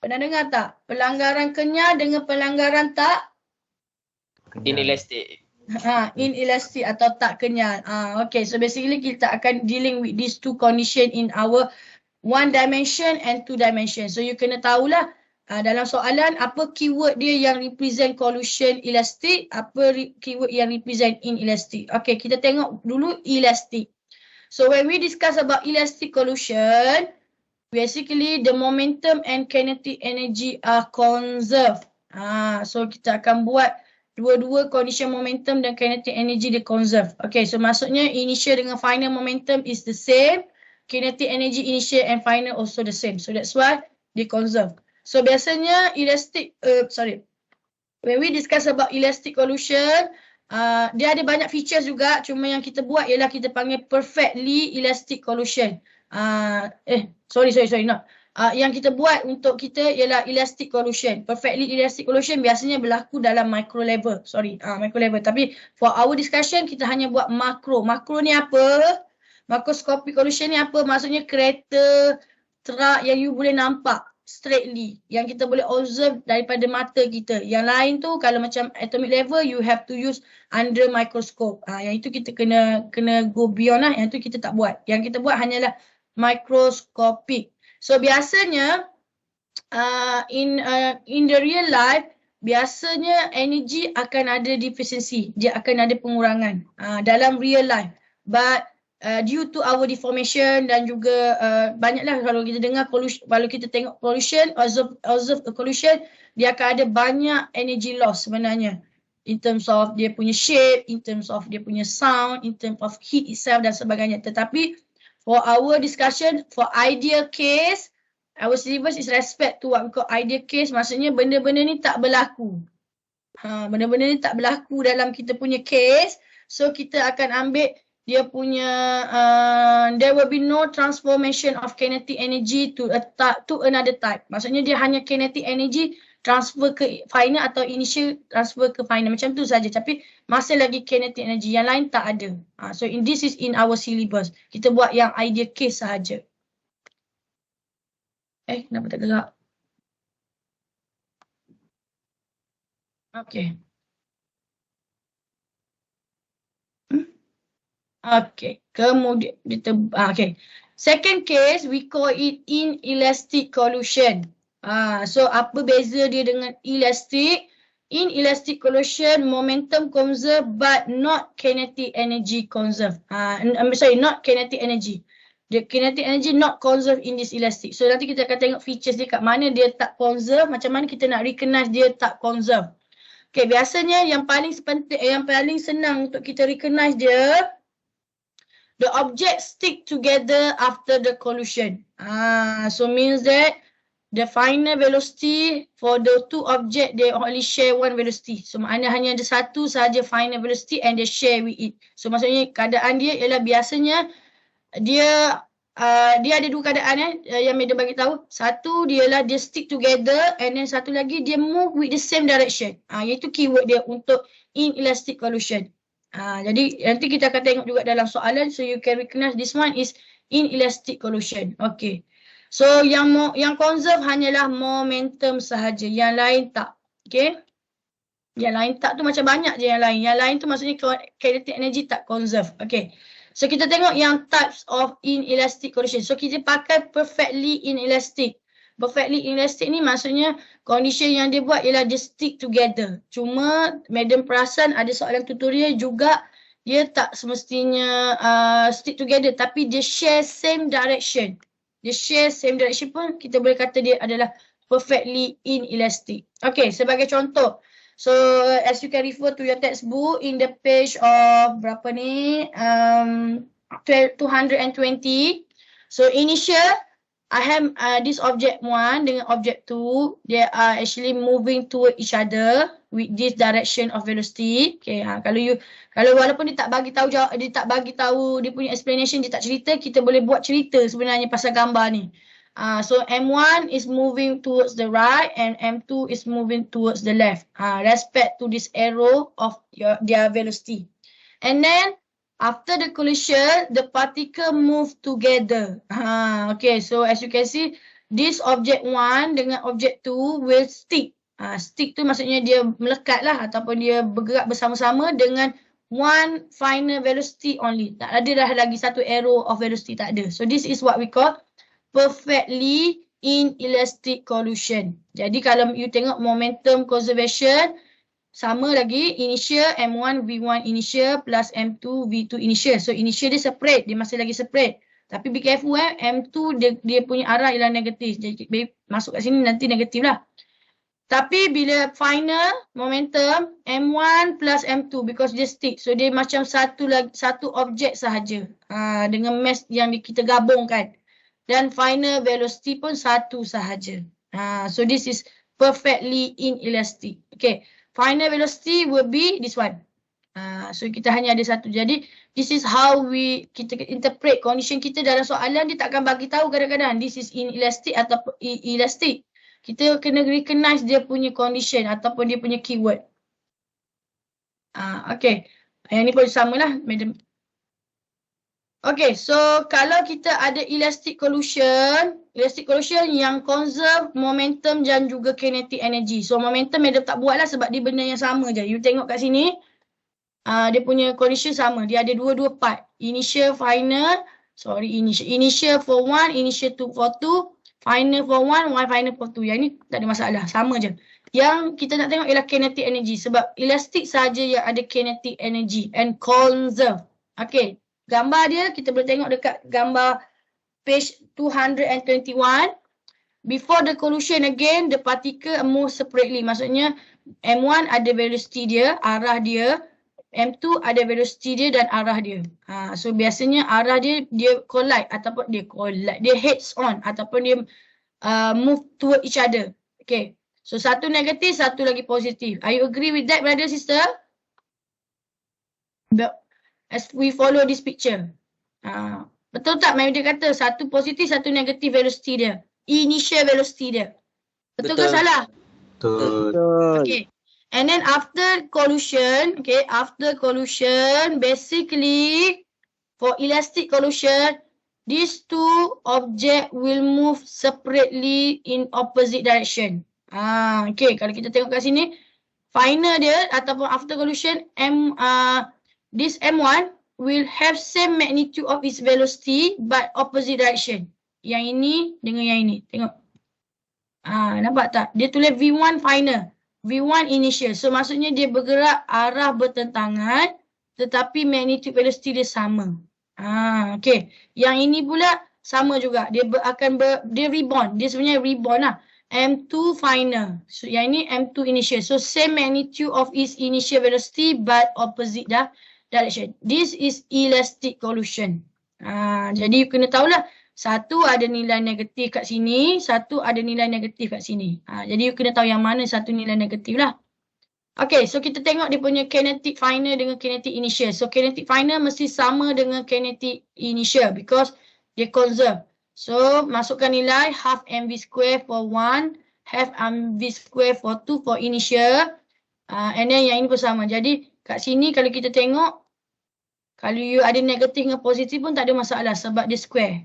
Pernah dengar tak? Pelanggaran kenyal dengan pelanggaran tak? Inelastic. Inelastic atau tak kenyal. Okay, so basically kita akan dealing with these 2 condition in our 1 dimension and 2 dimension. So you kena tahulah dalam soalan apa keyword dia yang represent collision elastic, apa keyword yang represent inelastic. Okay, kita tengok dulu elastic. So when we discuss about elastic collision, basically the momentum and kinetic energy are conserved. So kita akan buat dua-dua condition momentum dan kinetic energy dia conserve. Okay, so maksudnya initial dengan final momentum is the same. Kinetic energy initial and final also the same. So that's why dia conserve. So biasanya when we discuss about elastic collision, dia ada banyak features juga. Cuma yang kita buat ialah kita panggil perfectly elastic collision. Yang kita buat untuk kita ialah elastic collision. Perfectly elastic collision biasanya berlaku dalam micro level. Micro level. Tapi for our discussion kita hanya buat makro. Makro ni apa? Macroscopic collision ni apa? Maksudnya kereta, truck yang you boleh nampak straightly. Yang kita boleh observe daripada mata kita. Yang lain tu kalau macam atomic level you have to use under microscope. Yang itu kita kena go beyond lah. Yang tu kita tak buat. Yang kita buat hanyalah microscopic. So biasanya in the real life biasanya energy akan ada deficiency, dia akan ada pengurangan dalam real life. But due to our deformation dan juga banyaklah kalau kita dengar pollution, kalau kita tengok pollution, observe a collision, dia akan ada banyak energy loss sebenarnya. In terms of dia punya shape, in terms of dia punya sound, in terms of heat itself dan sebagainya. Tetapi for our discussion, for ideal case, our syllabus is respect to what we call ideal case. Maksudnya benda-benda ni tak berlaku. Benda-benda ni tak berlaku dalam kita punya case. So kita akan ambil dia punya, there will be no transformation of kinetic energy to another type. Maksudnya dia hanya kinetic energy transfer ke final atau initial transfer ke final. Macam tu saja. Tapi masih lagi kinetic energy. Yang lain tak ada. So this is in our syllabus. Kita buat yang ideal case sahaja. Kenapa tak gerak? Okay. Okay. Kemudian, okay. Second case, we call it inelastic collision. So apa beza dia dengan elastic? In elastic collision, momentum conserve but not kinetic energy conserve. Not kinetic energy. The kinetic energy not conserve in this elastic. So nanti kita akan tengok features dia kat mana dia tak conserve, macam mana kita nak recognize dia tak conserve. Okay, biasanya yang paling senang untuk kita recognize dia, the objects stick together after the collision. So means that the final velocity for the two objects, they only share one velocity. So maknanya hanya ada satu sahaja final velocity and they share with it. So maksudnya keadaan dia ialah biasanya dia ada dua keadaan yang dia bagi tahu. Satu dia stick together and then satu lagi dia move with the same direction. Iaitu keyword dia untuk inelastic collision. Jadi nanti kita akan tengok juga dalam soalan, so you can recognize this one is inelastic collision. Okay. So yang conserve hanyalah momentum sahaja. Yang lain tak. Okay. Yang lain tak tu macam banyak je yang lain. Yang lain tu maksudnya kinetic energy tak conserve. Okay. So kita tengok yang types of inelastic collision. So kita pakai perfectly inelastic. Perfectly inelastic ni maksudnya condition yang dia buat ialah dia stick together. Cuma Madam perasan ada soalan tutorial juga dia tak semestinya stick together tapi dia share same direction. Dia share same direction pun kita boleh kata dia adalah perfectly inelastic. Okay, sebagai contoh. So as you can refer to your textbook in the page of berapa ni 220. So initial I have this object 1 dengan object 2, they are actually moving toward each other with this direction of velocity. Okay, kalau walaupun dia tak bagi tahu dia punya explanation, dia tak cerita, kita boleh buat cerita sebenarnya pasal gambar ni. So M1 is moving towards the right and M2 is moving towards the left. Respect to this arrow of their velocity. And then after the collision, the particle move together. Okay, so as you can see, this object 1 dengan object 2 will stick. Stick tu maksudnya dia melekat lah ataupun dia bergerak bersama-sama dengan one final velocity only. Tak ada dah lagi satu arrow of velocity, tak ada. So this is what we call perfectly inelastic collision. Jadi kalau you tengok momentum conservation, sama lagi initial M1 V1 initial plus M2 V2 initial. So initial dia separate, dia masih lagi separate. Tapi be careful M2 dia punya arah ialah negatif. Jadi masuk kat sini nanti negatif lah. Tapi bila final momentum M1 plus M2 because dia stick. So dia macam satu objek sahaja dengan mass yang kita gabungkan. Dan final velocity pun satu sahaja. So this is perfectly inelastic. Okay. Final velocity will be this one. So kita hanya ada satu. Jadi this is how kita interpret condition kita dalam soalan. Dia takkan bagi tahu kadang-kadang this is inelastic atau elastic. Kita kena recognize dia punya condition ataupun dia punya keyword. Okay. Yang ni pun samalah, madam. Okay, so kalau kita ada elastic collision yang conserve momentum dan juga kinetic energy. So momentum madam tak buat lah sebab dia benda yang sama je. You tengok kat sini, dia punya condition sama. Dia ada dua-dua part. Initial for 1, initial for 2, final for 1 final for 2. Yang ni tak ada masalah, sama je. Yang kita nak tengok ialah kinetic energy sebab elastic saja yang ada kinetic energy and conserve. Okay. Gambar dia, kita boleh tengok dekat gambar page 221. Before the collision again, the particle move separately. Maksudnya M1 ada velocity dia, arah dia. M2 ada velocity dia dan arah dia. So biasanya arah dia collide ataupun dia heads on ataupun dia move toward each other. Okay. So satu negatif, satu lagi positif. Are you agree with that, brother, sister? As we follow this picture. Betul tak? Dia kata satu positif, satu negatif velocity dia. Initial velocity dia. Betul ke salah? Betul. Okay. And then after collision, basically for elastic collision, these two objects will move separately in opposite direction. Okay, kalau kita tengok kat sini, final dia ataupun after collision, this M1 will have same magnitude of its velocity but opposite direction. Yang ini dengan yang ini. Tengok. Nampak tak? Dia tulis V1 final. V1 initial. So maksudnya dia bergerak arah bertentangan tetapi magnitude velocity dia sama. Okay. Yang ini pula sama juga. Dia dia rebound. Dia sebenarnya rebound lah. M2 final. So yang ini M2 initial. So same magnitude of its initial velocity but opposite direction. This is elastic collision. Jadi you kena tahulah satu ada nilai negatif kat sini, satu ada nilai negatif kat sini. Jadi you kena tahu yang mana satu nilai negatif lah. Okay, so kita tengok dia punya kinetic final dengan kinetic initial. So kinetic final mesti sama dengan kinetic initial because dia conserve. So masukkan nilai half mv square for 1, half mv square for 2 for initial. And then yang ini pun sama. Jadi kat sini kalau kita tengok Kalau you ada negatif dengan positif pun tak ada masalah sebab dia square.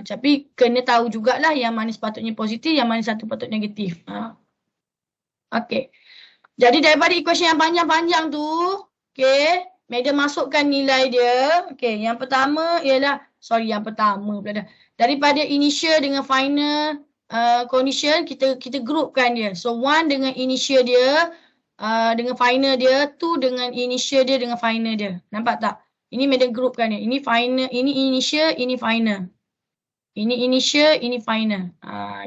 Tapi kena tahu jugalah yang mana sepatutnya positif, yang mana satu patut negatif. Okay. Jadi daripada equation yang panjang-panjang tu, okay, Madam masukkan nilai dia. Okay, yang pertama ialah, yang pertama pula dah. Daripada initial dengan final condition, kita groupkan dia. So 1 dengan initial dia, dengan final dia, 2 dengan initial dia dengan final dia. Nampak tak? Ini Madam groupkan dia. Ini final, ini initial, ini final. Ini initial, ini final.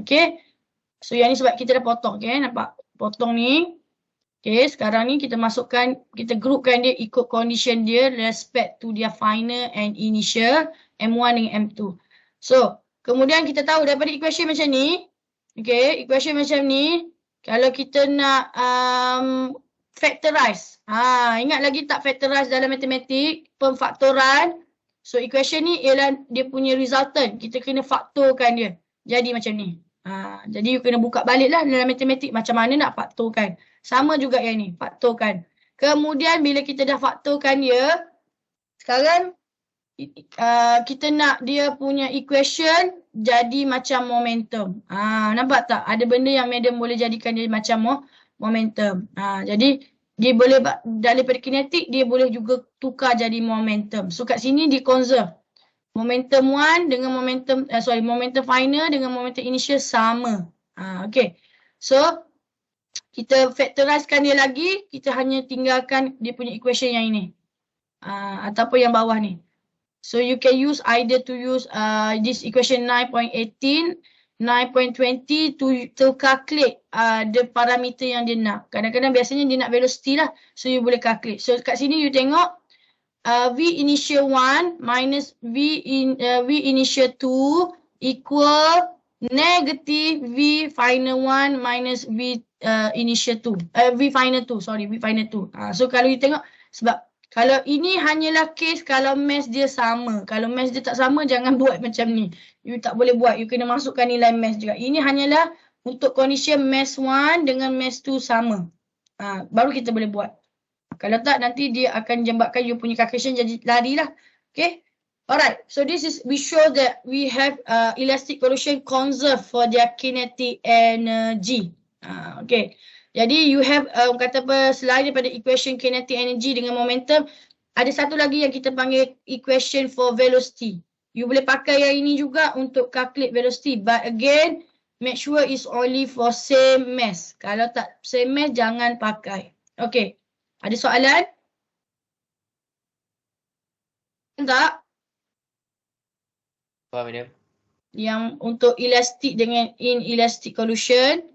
Okay. So yang ni sebab kita dah potong, okay, nampak? Potong ni. Okay, sekarang ni kita masukkan, kita groupkan dia ikut condition dia respect to dia final and initial, M1 dengan M2. So, kemudian kita tahu daripada equation macam ni, okay, equation macam ni, kalau kita nak factorize, ingat lagi tak factorize dalam matematik, pemfaktoran. So, equation ni ialah dia punya resultant, kita kena faktorkan dia. Jadi macam ni. Jadi you kena buka balik lah dalam matematik macam mana nak faktorkan. Sama juga yang ni, faktorkan. Kemudian bila kita dah faktorkan dia, sekarang kita nak dia punya equation jadi macam momentum. Nampak tak? Ada benda yang Madam boleh jadikan dia macam momentum. Jadi dia boleh daripada kinetik dia boleh juga tukar jadi momentum. So kat sini dia conserve. Momentum 1 dengan momentum momentum final dengan momentum initial sama. Okay. So kita factorizekan dia lagi, kita hanya tinggalkan dia punya equation yang ini. Ataupun yang bawah ni. So you can use either to use this equation 9.18, 9.20 to calculate the parameter yang dia nak. Kadang-kadang biasanya dia nak velocity lah. So you boleh calculate. So kat sini you tengok V initial 1 minus V initial 2 equal negative V final 1 minus V initial 2. V final 2, V final 2. So kalau you tengok, sebab kalau ini hanyalah case kalau mass dia sama. Kalau mass dia tak sama, jangan buat macam ni. You tak boleh buat, you kena masukkan nilai mass juga. Ini hanyalah untuk condition mass 1 dengan mass 2 sama. Baru kita boleh buat. Kalau tak, nanti dia akan jembatkan you punya calculation jadi lari lah. Okay. Alright. So this is, we show that we have elastic solution conserve for their kinetic energy. Okay. Jadi you have, kata apa, selain daripada equation kinetic energy dengan momentum, ada satu lagi yang kita panggil equation for velocity. You boleh pakai yang ini juga untuk calculate velocity. But again, make sure it's only for same mass. Kalau tak same mass, jangan pakai. Okay. Ada soalan? Tak? Faham, Madam? Yang untuk elastic dengan inelastic solution.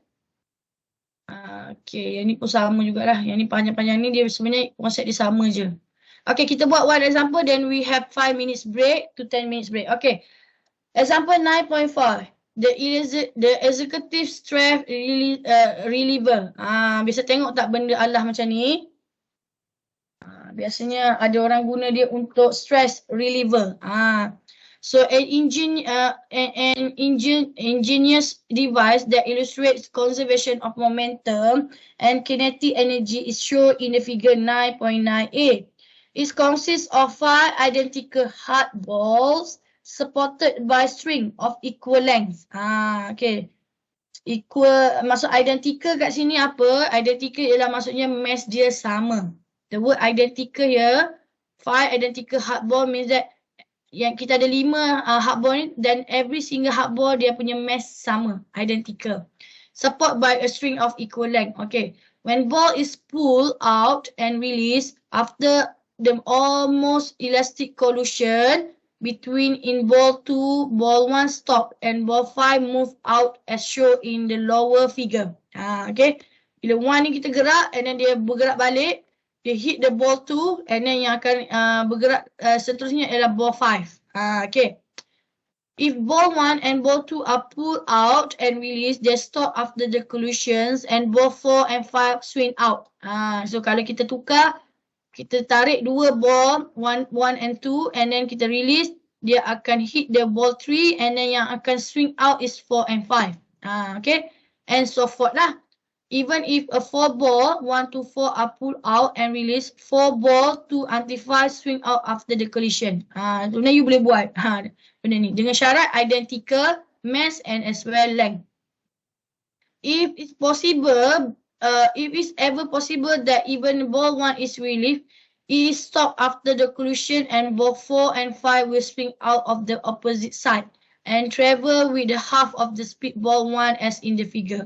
Okay, yang ni pun sama jugalah. Yang ni panjang-panjang ni dia sebenarnya konsep dia sama je. Okay, kita buat one example then we have 5 minutes break to 10 minutes break. Okay. Example 9.5. The executive stress reliever. Biasa tengok tak benda Allah macam ni? Biasanya ada orang guna dia untuk stress reliever. So an ingenious device that illustrates conservation of momentum and kinetic energy is shown in the figure 9.98. It consists of 5 identical hard balls supported by string of equal length. Okay. Equal, maksud identical kat sini apa? Identical ialah maksudnya mass dia sama. The word identical here, 5 identical hard ball means that yang kita ada 5 hard ball ni, dan every single hard ball dia punya mass sama, identical. Support by a string of equal length. Okay. When ball is pulled out and released after the almost elastic collision between in ball 2, ball 1 stop and ball 5 move out as shown in the lower figure. Okay. Bila 1 ni kita gerak and then dia bergerak balik, dia hit the ball 2 and then yang akan bergerak seterusnya ialah ball 5. Okay. If ball 1 and ball 2 are pulled out and released, they stop after the collisions and ball 4 and 5 swing out. So kalau kita tukar, kita tarik dua ball 1 and 2 and then kita release, dia akan hit the ball 3 and then yang akan swing out is 4 and 5. Okay. And so forth lah. Even if a 4 ball 1 to 4 are pulled out and released, 4 ball 2 until 5 swing out after the collision. Sebenarnya you boleh buat benda ni dengan syarat identical mass and as well length. If it's possible, if it's ever possible that even ball 1 is released, it is stopped after the collision and ball 4 and 5 will swing out of the opposite side and travel with the half of the speed ball 1 as in the figure.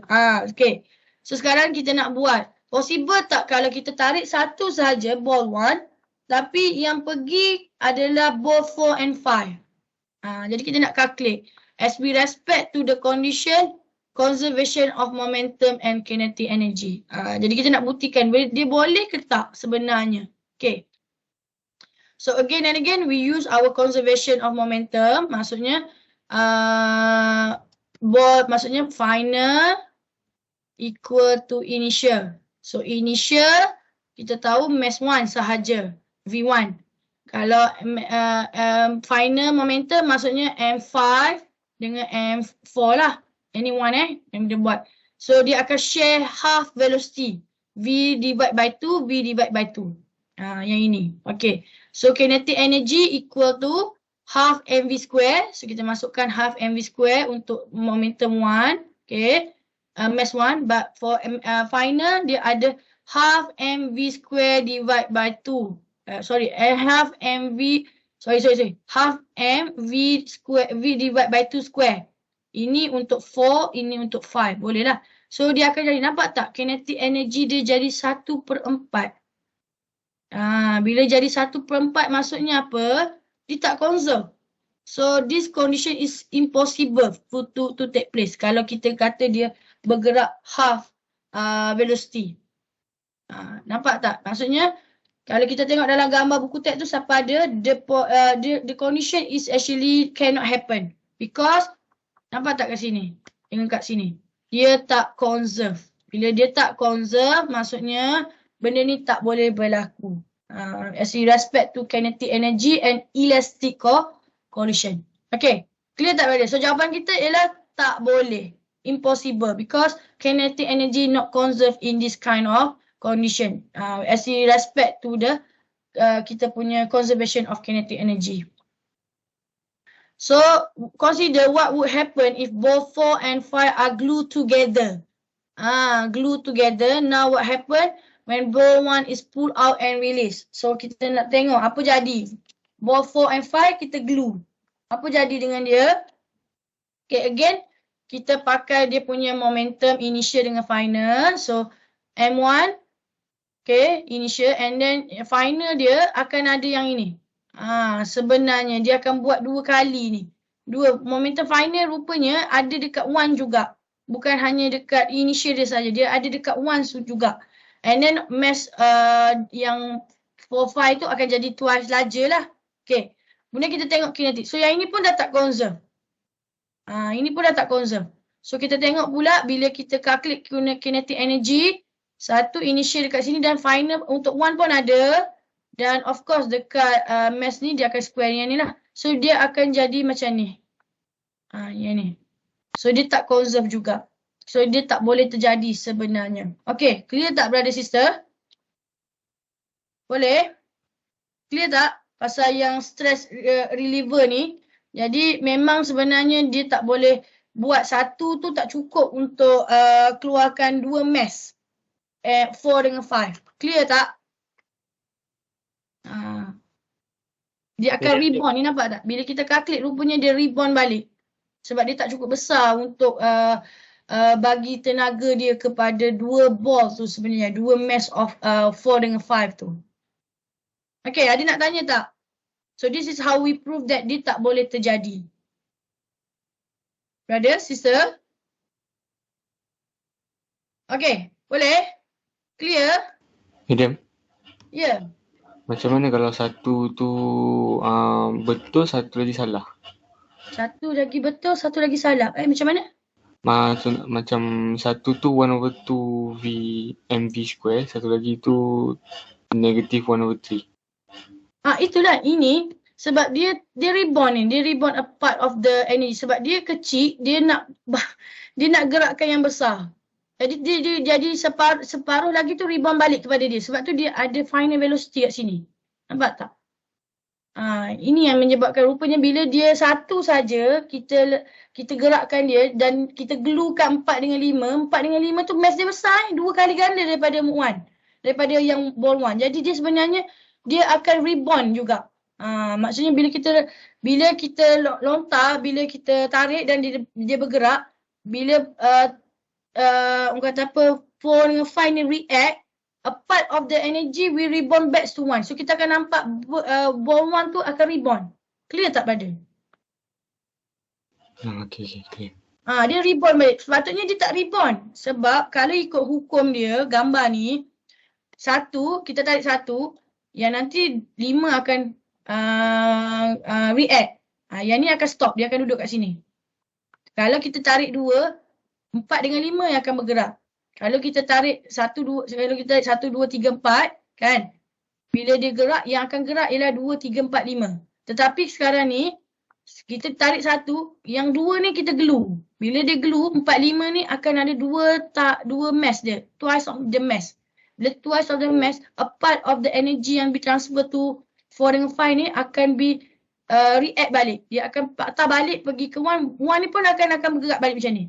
Okay. So sekarang kita nak buat, possible tak kalau kita tarik satu sahaja ball 1 tapi yang pergi adalah ball 4 and 5. Jadi kita nak calculate as we respect to the condition conservation of momentum and kinetic energy. Jadi kita nak buktikan dia boleh ke tak sebenarnya. Okay. So again and again we use our conservation of momentum, maksudnya maksudnya final equal to initial. So initial kita tahu mass 1 sahaja, V1. Kalau final momentum maksudnya M5 dengan M4 lah. Anyone yang dia buat. So dia akan share half velocity. V divide by 2, V divide by 2. Yang ini. Okay. So kinetic energy equal to half mv square. So kita masukkan half mv square untuk momentum 1. Okay. Mass 1, but for final dia ada half mv square divide by 2. Half mv, half mv square, v divide by 2 square. Ini untuk 4, ini untuk 5. Boleh lah. So dia akan jadi, nampak tak? Kinetic energy dia jadi 1/4. Bila jadi 1/4 maksudnya apa? Dia tak conserve. So this condition is impossible to take place kalau kita kata dia bergerak half velocity. Nampak tak? Maksudnya kalau kita tengok dalam gambar buku teks tu siapa ada the condition is actually cannot happen because nampak tak kat sini? Tengok kat sini. Dia tak conserve. Bila dia tak conserve maksudnya benda ni tak boleh berlaku. As in respect to kinetic energy and elastic collision. Okay. Clear tak brother? So jawapan kita ialah tak boleh. Impossible because kinetic energy not conserved in this kind of condition. As in respect to the kita punya conservation of kinetic energy. So consider what would happen if both 4 and 5 are glued together. Glued together. Now what happen when ball 1 is pulled out and released? So kita nak tengok apa jadi. Ball 4 and 5 kita glue. Apa jadi dengan dia? Okay, again kita pakai dia punya momentum initial dengan final. So M1, okay, initial and then final dia akan ada yang ini. Sebenarnya dia akan buat 2 kali ni. Momentum final rupanya ada dekat 1 juga. Bukan hanya dekat initial dia saja, dia ada dekat 1 juga. And then mass yang 4-5 tu akan jadi twice larger lah. Okay. Kemudian kita tengok kinetic. So yang ini pun dah tak conserve. Ini pun dah tak conserve. So kita tengok pula bila kita calculate kinetic energy. Satu initial dekat sini dan final untuk 1 pun ada. Dan of course dekat mass ni dia akan square yang ni lah. So dia akan jadi macam ni. Yang ni. So dia tak conserve juga. So dia tak boleh terjadi sebenarnya. Okay, clear tak brother sister? Boleh? Clear tak? Pasal yang stress reliever ni. Jadi memang sebenarnya dia tak boleh buat satu tu tak cukup untuk keluarkan 2 mass. 4 dengan 5. Clear tak? Dia akan rebound ni, nampak tak? Bila kita calculate rupanya dia rebound balik. Sebab dia tak cukup besar untuk bagi tenaga dia kepada 2 ball tu sebenarnya. 2 mass of 4 dengan 5 tu. Okay, ada nak tanya tak? So this is how we prove that dia tak boleh terjadi. Brother, sister? Okay, boleh? Clear? Madam, Ya. macam mana kalau satu tu betul, satu lagi salah? Satu lagi betul, satu lagi salah. Macam mana? Macam satu tu 1/2 V mv square, satu lagi tu negative 1/3. Itulah ini sebab dia rebound ni, dia rebound a part of the energy sebab dia kecil, dia nak gerakkan yang besar. Jadi dia jadi separuh lagi tu rebound balik kepada dia. Sebab tu dia ada final velocity kat sini. Nampak tak? Ini yang menyebabkan rupanya bila dia satu saja kita gerakkan dia dan kita gluekan 4 dengan 5. 4 dengan 5 tu mass dia besar, 2 kali ganda daripada move 1. Daripada yang ball 1. Jadi dia sebenarnya dia akan rebound juga. Maksudnya bila kita lontar, bila kita tarik dan dia bergerak, bila orang kata apa, 4 dengan 5 ni react, a part of the energy will rebound back to 1. So kita akan nampak ball 1 tu akan rebound. Clear tak pada? Okay, clear. Dia rebound balik. Sepatutnya dia tak rebound. Sebab kalau ikut hukum dia, gambar ni, kita tarik 1, yang nanti 5 akan react. Yang ni akan stop, dia akan duduk kat sini. Kalau kita tarik 2, 4 dengan 5 yang akan bergerak. Kalau kita tarik 1, 2, 3, 4, kan? Bila dia gerak, yang akan gerak ialah 2, 3, 4, 5. Tetapi sekarang ni, kita tarik 1, yang 2 ni kita glue. Bila dia glue, 4, 5 ni akan ada 2 mass dia. Twice of the mass. Bila twice of the mass, a part of the energy yang be transfer to 4 dengan 5 ni akan react balik. Dia akan patah balik pergi ke 1. 1 ni pun akan bergerak balik macam ni.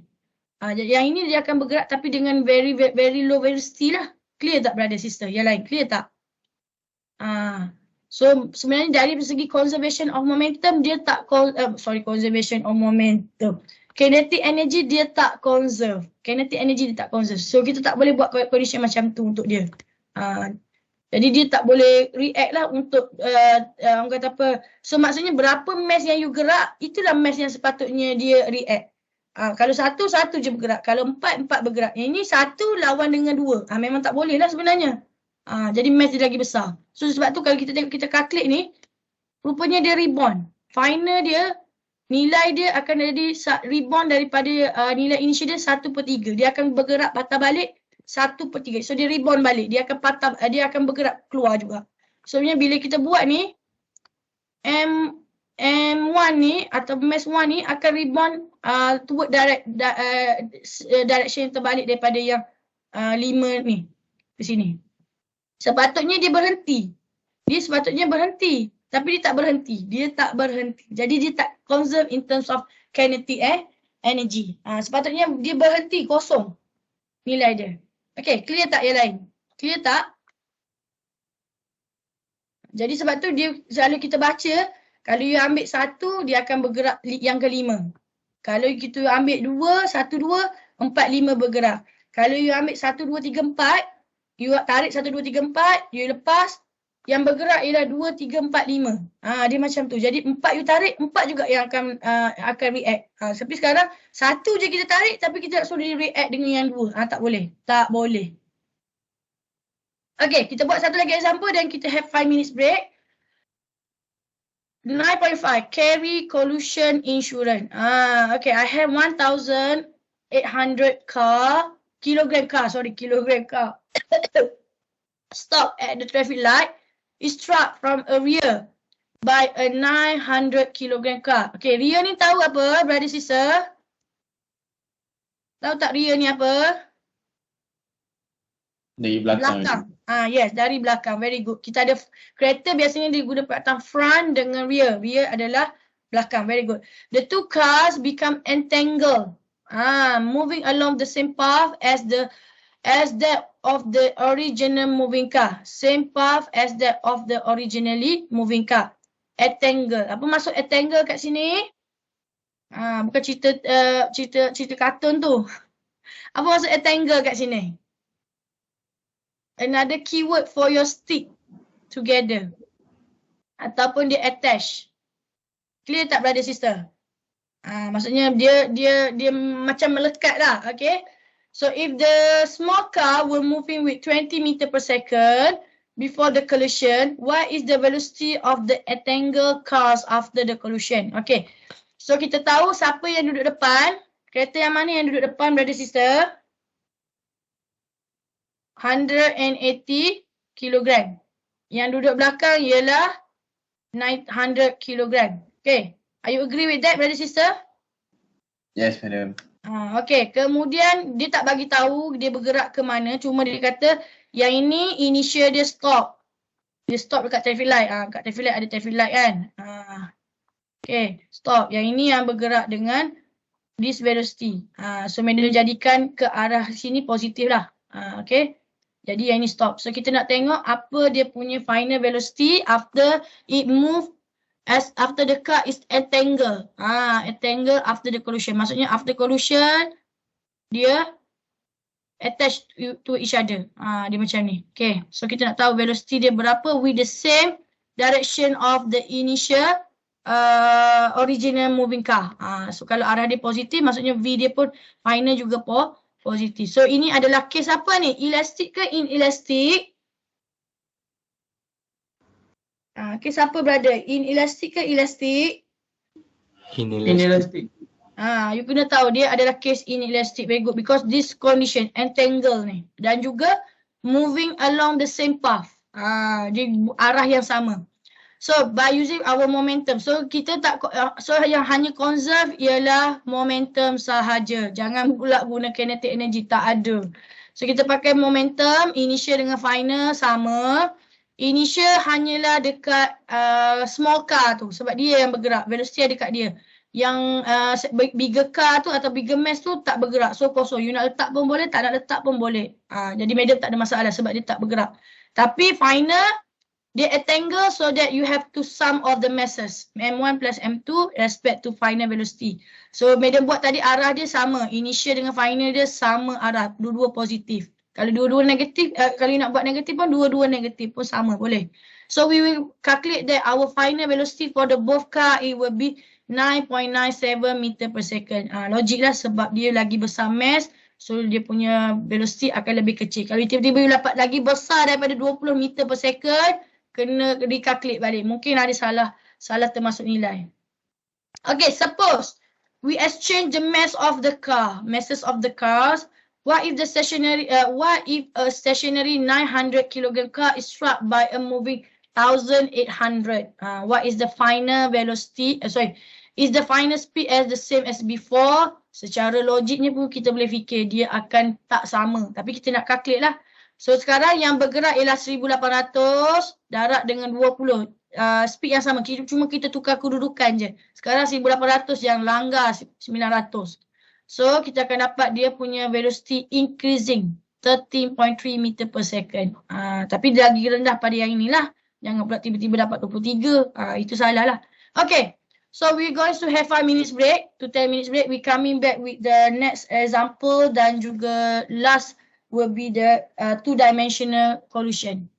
Yang ini dia akan bergerak tapi dengan very low velocity lah. Clear tak brother sister? Yang lain clear tak? So sebenarnya dari segi conservation of momentum dia tak conservation of momentum. Kinetic energy dia tak conserve. So kita tak boleh buat condition macam tu untuk dia. Jadi dia tak boleh react lah untuk orang kata apa. So maksudnya berapa mass yang you gerak, itulah mass yang sepatutnya dia react. Kalau 1 je bergerak. Kalau 4 bergerak. Yang ini 1 lawan dengan 2. Memang tak boleh lah sebenarnya. Jadi mass dia lagi besar. So sebab tu kalau kita tengok kita calculate ni, rupanya dia rebound. Final dia, nilai dia akan jadi rebound daripada nilai initial dia 1/3. Dia akan bergerak patah balik 1/3. So dia rebound balik. Dia akan bergerak keluar juga. So sebenarnya bila kita buat ni, M1 ni atau mass 1 ni akan rebound toward direction yang terbalik daripada yang 5 ni ke sini. Sepatutnya dia berhenti. Tapi dia tak berhenti. Jadi dia tak conserve in terms of kinetic energy. Sepatutnya dia berhenti kosong nilai dia. Okay, clear tak yang lain? Clear tak? Jadi sebab tu dia selalu kita baca, kalau you ambil 1, dia akan bergerak yang ke-5. Kalau kita ambil 2, 1, 2, 4, 5 bergerak. Kalau you ambil 1, 2, 3, 4, you tarik 1, 2, 3, 4, you lepas, yang bergerak ialah 2, 3, 4, 5. Dia macam tu. Jadi 4 you tarik, 4 juga yang akan react. Tapi sekarang 1 je kita tarik tapi kita nak suruh dia react dengan yang 2. Tak boleh. Tak boleh. Okay, kita buat satu lagi example dan kita have 5 minutes break. 9.5 carry collision insurance. Okay, I have 1,800 kilogram car. Stop at the traffic light. Is struck from a rear by a 900 kilogram car. Okay, rear ni tahu apa, brother sister? Tahu tak rear ni apa? Dari belakang. Yes, dari belakang. Very good. Kita ada kereta biasanya diguna perkataan front dengan rear. Rear adalah belakang. Very good. The two cars become entangled. Moving along the same path as that of the original moving car. Same path as that of the originally moving car. Entangle. Apa maksud entangle kat sini? Bukan cerita kartun tu. Apa maksud entangle kat sini? Another keyword for your stick together. Ataupun dia attach. Clear tak brother sister? Maksudnya dia macam melekat lah. Okay. So if the small car were moving with 20 meter per second before the collision, what is the velocity of the entangled cars after the collision? Okay. So kita tahu siapa yang duduk depan. Kereta yang mana yang duduk depan brother sister? 180 kilogram. Yang duduk belakang ialah 900 kilogram. Okay. Are you agree with that, brother sister? Yes, madam. Okay, kemudian dia tak bagi tahu dia bergerak ke mana, cuma dia kata yang ini initial dia stop. Dia stop dekat traffic light. Dekat traffic light ada traffic light kan. Okay, stop. Yang ini yang bergerak dengan this velocity. So manual jadikan ke arah sini positif lah. Okay. Jadi yang ini stop. So kita nak tengok apa dia punya final velocity after it move after the car is entangled. Entangled after the collision. Maksudnya after collision dia attached to each other. Dia macam ni. Okay. So kita nak tahu velocity dia berapa with the same direction of the initial original moving car. So kalau arah dia positif, maksudnya V dia pun final juga positif. So ini adalah case apa ni? Elastic ke inelastic? Case apa brother? Inelastic ke elastic? Inelastic. You kena tahu dia adalah case inelastic. Very good. Because this condition entangle ni. Dan juga moving along the same path. Di arah yang sama. So by using our momentum. So kita tak, so yang hanya conserve ialah momentum sahaja. Jangan pula guna kinetic energy. Tak ada. So kita pakai momentum. Initial dengan final sama. Initial hanyalah dekat small car tu. Sebab dia yang bergerak. Velocity dekat dia. Yang bigger car tu atau bigger mass tu tak bergerak. So kosong. You nak letak pun boleh, tak nak letak pun boleh. Jadi medium tak ada masalah sebab dia tak bergerak. Tapi final, dia entangle so that you have to sum of the masses. M1 plus M2 respect to final velocity. So medium buat tadi arah dia sama. Initial dengan final dia sama arah. Dua-dua positif. Kalau dua-dua negatif, kalau you nak buat negatif pun dua-dua negatif pun sama boleh. So we will calculate that our final velocity for the both car it will be 9.97 meter per second. Logik lah sebab dia lagi besar mass. So dia punya velocity akan lebih kecil. Kalau tiba-tiba you dapat lagi besar daripada 20 meter per second, kena recalculate balik. Mungkin ada salah termasuk nilai. Okay, suppose we exchange the mass of the car, masses of the cars. What if a stationary 900 kilogram car is struck by a moving 1800? What is the final velocity? Is the final speed as the same as before? Secara logiknya pun kita boleh fikir dia akan tak sama. Tapi kita nak calculate lah. So sekarang yang bergerak ialah 1800 darat dengan 20. Speed yang sama. Cuma kita tukar kedudukan je. Sekarang 1800 yang langgar 900. So kita akan dapat dia punya velocity increasing 13.3 meter per second. Tapi dia lagi rendah pada yang inilah. Jangan pula tiba-tiba dapat 23. Itu salah lah. Okay. So we're going to have 5 minutes break to 10 minutes break. We coming back with the next example dan juga last will be the two-dimensional collision.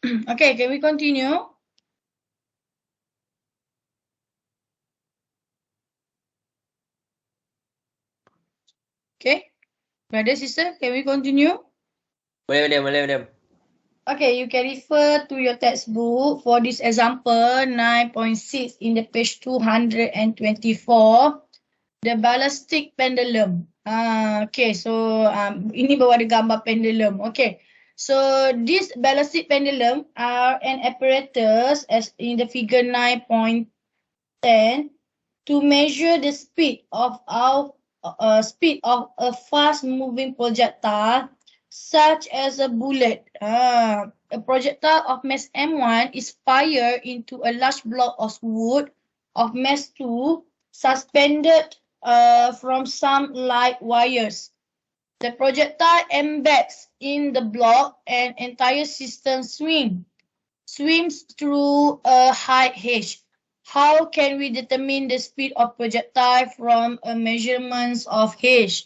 Okay, can we continue? Okay, brother, sister, can we continue? Boleh. Okay, you can refer to your textbook for this example 9.6 in the page 224, the ballistic pendulum. Okay, so ini baru ada gambar pendulum. Okay, so this ballistic pendulum are an apparatus as in the figure 9.10 to measure the speed of a fast-moving projectile, such as a bullet. A projectile of mass M1 is fired into a large block of wood of mass 2, suspended from some light wires. The projectile embeds in the block and entire system swims through a height h. How can we determine the speed of projectile from a measurements of h?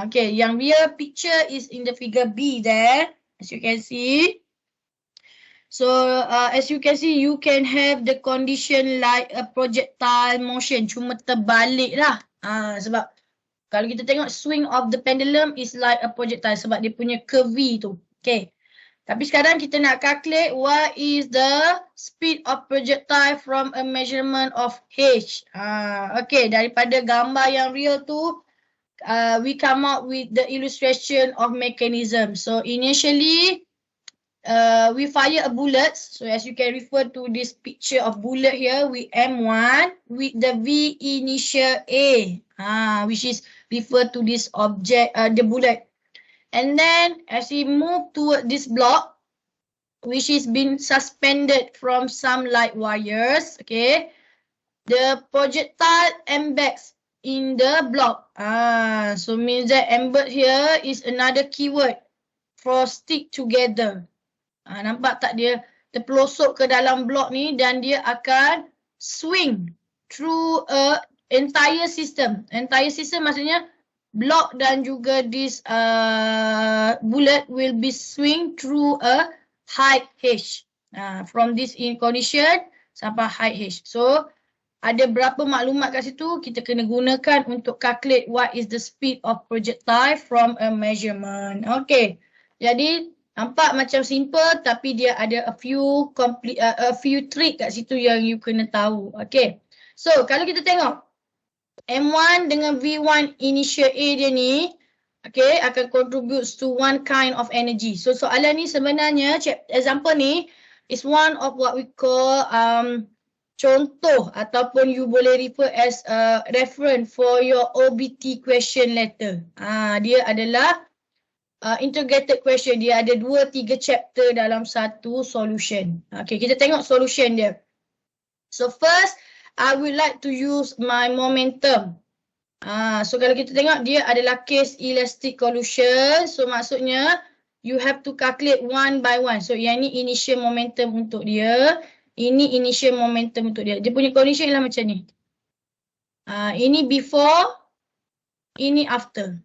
Okay, yang real picture is in the figure B there, as you can see. So, as you can see, you can have the condition like a projectile motion, cuma terbalik lah. Sebab kalau kita tengok swing of the pendulum is like a projectile sebab dia punya curvy tu. Okay. Tapi sekarang kita nak calculate what is the speed of projectile from a measurement of h. Okay, daripada gambar yang real tu, we come up with the illustration of mechanism. So initially, we fire a bullet. So as you can refer to this picture of bullet here, we M1 with the V initial A, which is refer to this object, the bullet. And then as we move toward this block, which is been suspended from some light wires, okay, the projectile embeds in the block. So means that embed here is another keyword for stick together. Nampak tak dia terpelosok ke dalam blok ni dan dia akan swing through a entire system. Entire system maksudnya block dan juga this bullet will be swing through a height h. From this in condition sampai height h. So ada berapa maklumat kat situ kita kena gunakan untuk calculate what is the speed of projectile from a measurement. Okay. Jadi nampak macam simple tapi dia ada a few trick kat situ yang you kena tahu. Okay. So kalau kita tengok M1 dengan V1 initial A dia ni, okay, akan contribute to one kind of energy. So soalan ni sebenarnya, example ni is one of what we call contoh ataupun you boleh refer as reference for your OBT question letter. Dia adalah integrated question. Dia ada 2-3 chapter dalam satu solution. Okay, kita tengok solution dia. So first, I would like to use my momentum. So kalau kita tengok dia adalah case elastic collision. So maksudnya you have to calculate one by one. So yang ni initial momentum untuk dia. Ini initial momentum untuk dia. Dia punya condition ialah macam ni. Ini before, ini after.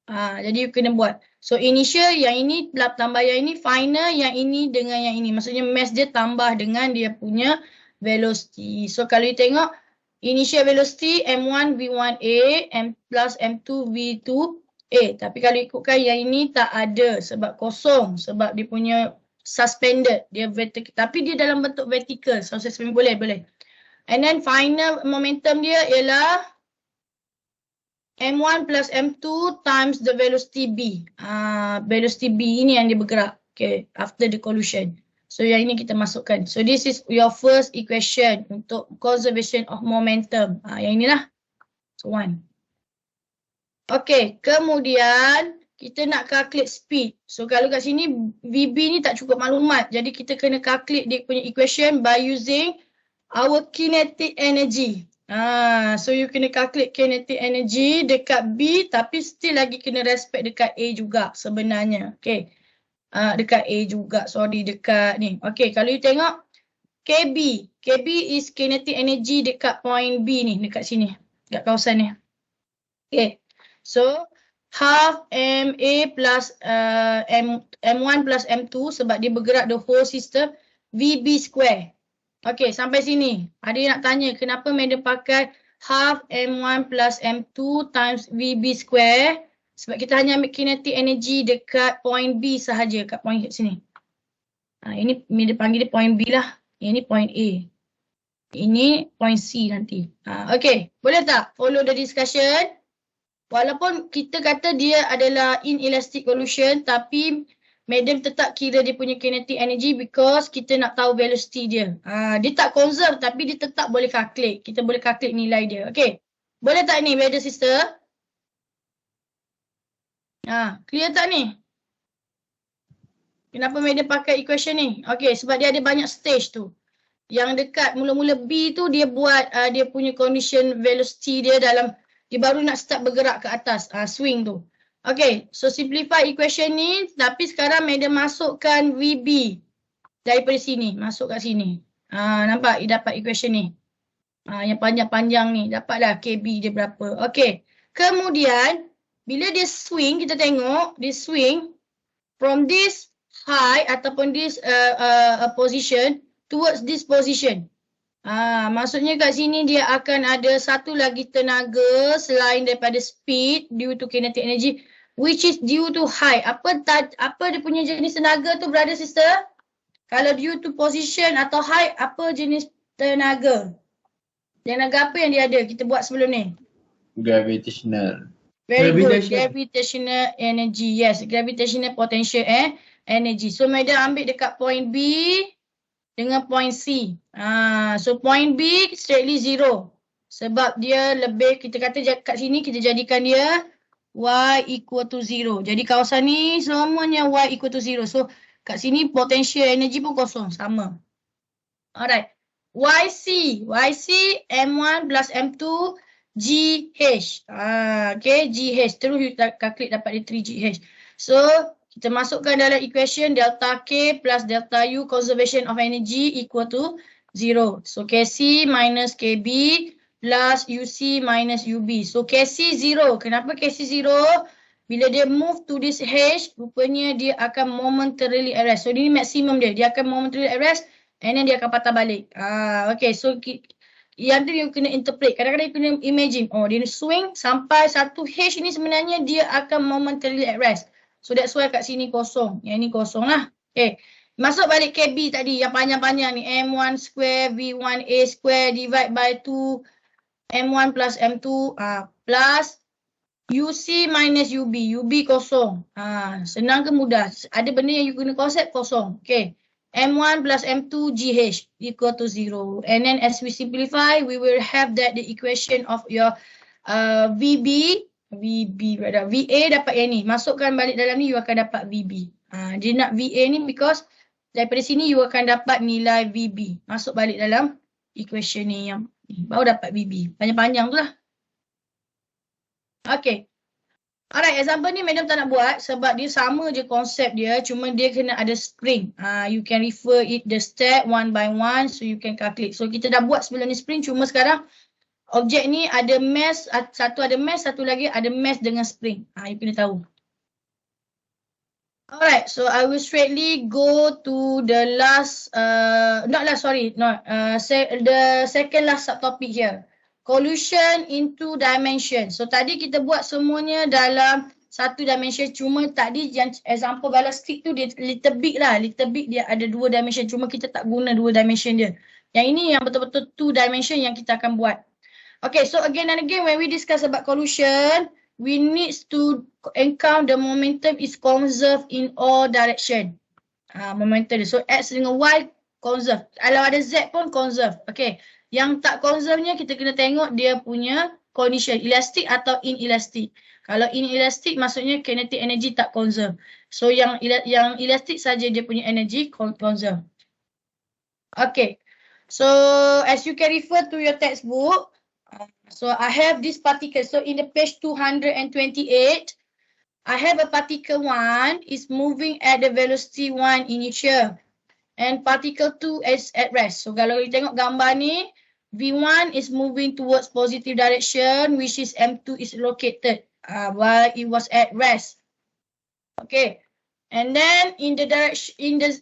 Jadi you kena buat. So initial yang ini tambah yang ini, final yang ini dengan yang ini. Maksudnya mass dia tambah dengan dia punya velocity. So kalau you tengok initial velocity M1 V1A, M plus M2 V2A. Tapi kalau ikutkan yang ini tak ada sebab kosong. Sebab dia punya suspended. Dia vertical. Tapi dia dalam bentuk vertical. So suspended boleh. And then final momentum dia ialah M1 plus M2 times the velocity B. Velocity B ini yang dia bergerak. Okay, after the collision. So yang ini kita masukkan. So this is your first equation untuk conservation of momentum. Yang inilah. So 1. Okay, kemudian kita nak calculate speed. So kalau kat sini VB ni tak cukup maklumat. Jadi kita kena calculate dia punya equation by using our kinetic energy. So you kena calculate kinetic energy dekat B tapi still lagi kena respect dekat A juga sebenarnya. Okay. Dekat A juga, dekat ni. Okay, kalau you tengok KB is kinetic energy dekat point B ni, dekat sini, dekat kawasan ni. Okay, so half MA plus M1 plus M2 sebab dia bergerak the whole system. VB square. Okay, sampai sini. Ada yang nak tanya kenapa madam pakai half M1 plus M2 times VB square? Sebab kita hanya ambil kinetic energy dekat point B sahaja, kat point sini. Ini dia panggil dia point B lah. Ini point A. Ini point C nanti. Okay, boleh tak follow the discussion? Walaupun kita kata dia adalah inelastic solution, tapi madam tetap kira dia punya kinetic energy because kita nak tahu velocity dia. Dia tak conserve tapi dia tetap boleh calculate. Kita boleh calculate nilai dia. Okay, boleh tak ni brother sister? Clear tak ni? Kenapa madam pakai equation ni? Okay, sebab dia ada banyak stage tu. Yang dekat mula-mula B tu dia buat dia punya condition velocity dia dalam, dia baru nak start bergerak ke atas, swing tu. Okay, so simplify equation ni, tapi sekarang madam masukkan VB daripada sini, masuk kat sini. Nampak? Dia dapat equation ni. Yang panjang-panjang ni, dapatlah KB dia berapa. Okay, kemudian bila dia swing, kita tengok dia swing from this high ataupun this position towards this position. Maksudnya kat sini dia akan ada satu lagi tenaga selain daripada speed due to kinetic energy which is due to height. Apa dia punya jenis tenaga tu brother sister? Kalau due to position atau height, apa jenis tenaga? Tenaga apa yang dia ada? Kita buat sebelum ni. Gravitational. Very good. Gravitational energy. Yes, gravitational potential energy. So madam ambil dekat point B dengan point C. So point B straightly 0. Sebab dia lebih, kita kata kat sini kita jadikan dia Y equal to 0. Jadi kawasan ni semuanya Y equal to 0. So kat sini potential energy pun kosong, sama. Alright. YC M1 plus M2 GH. Okay, GH. Terus kita calculate dapat dia 3GH. So kita masukkan dalam equation delta K plus delta U conservation of energy equal to 0. So KC minus KB plus UC minus UB. So KC 0. Kenapa KC 0? Bila dia move to this H, rupanya dia akan momentarily arrest. So ini maksimum dia. Dia akan momentarily arrest and then dia akan patah balik. Okay, so yang tu you kena interpret. Kadang-kadang you kena imagine. Dia swing sampai satu H ni sebenarnya dia akan momentarily arrest. So that's why kat sini kosong. Yang ni kosong lah. Okay. Masuk balik KB tadi yang panjang-panjang ni. M1 square V1A square divide by 2 M1 plus M2 plus UC minus UB. UB kosong. Senang ke mudah? Ada benda yang you guna konsep kosong. Okay. M1 plus M2 GH equal to 0. And then as we simplify, we will have that the equation of your VA dapat yang ni. Masukkan balik dalam ni, you akan dapat VB. Dia nak VA ni because daripada sini you akan dapat nilai VB. Masuk balik dalam equation ni yang baru dapat VB. Panjang-panjang tu lah. Okay. Alright, example ni madam tak nak buat sebab dia sama je konsep dia, cuma dia kena ada spring. You can refer it the step one by one so you can calculate. So kita dah buat sebelum ni spring, cuma sekarang objek ni ada mesh, satu ada mesh, satu lagi ada mesh dengan spring. You kena tahu. Alright, so I will straightly go to the last, the second last subtopic here. Collision in two dimension. So tadi kita buat semuanya dalam satu dimension, cuma tadi yang example balas stick tu dia little bit dia ada dua dimension, cuma kita tak guna dua dimension dia. Yang ini yang betul-betul two dimension yang kita akan buat. Okay, so again and again when we discuss about collision, we need to encounter the momentum is conserved in all direction. Momentum dia. So X dengan Y conserve. Kalau ada Z pun conserve. Okay. Yang tak conserve-nya kita kena tengok dia punya condition, elastic atau inelastic. Kalau inelastic maksudnya kinetic energy tak conserve. So yang elastic saja dia punya energy conserve. Okay. So as you can refer to your textbook, so I have this particle. So in the page 228, I have a particle 1 is moving at the velocity 1 initial. And particle 2 is at rest. So kalau kita tengok gambar ni, V1 is moving towards positive direction, which is M2 is located while it was at rest. Okay. And then in the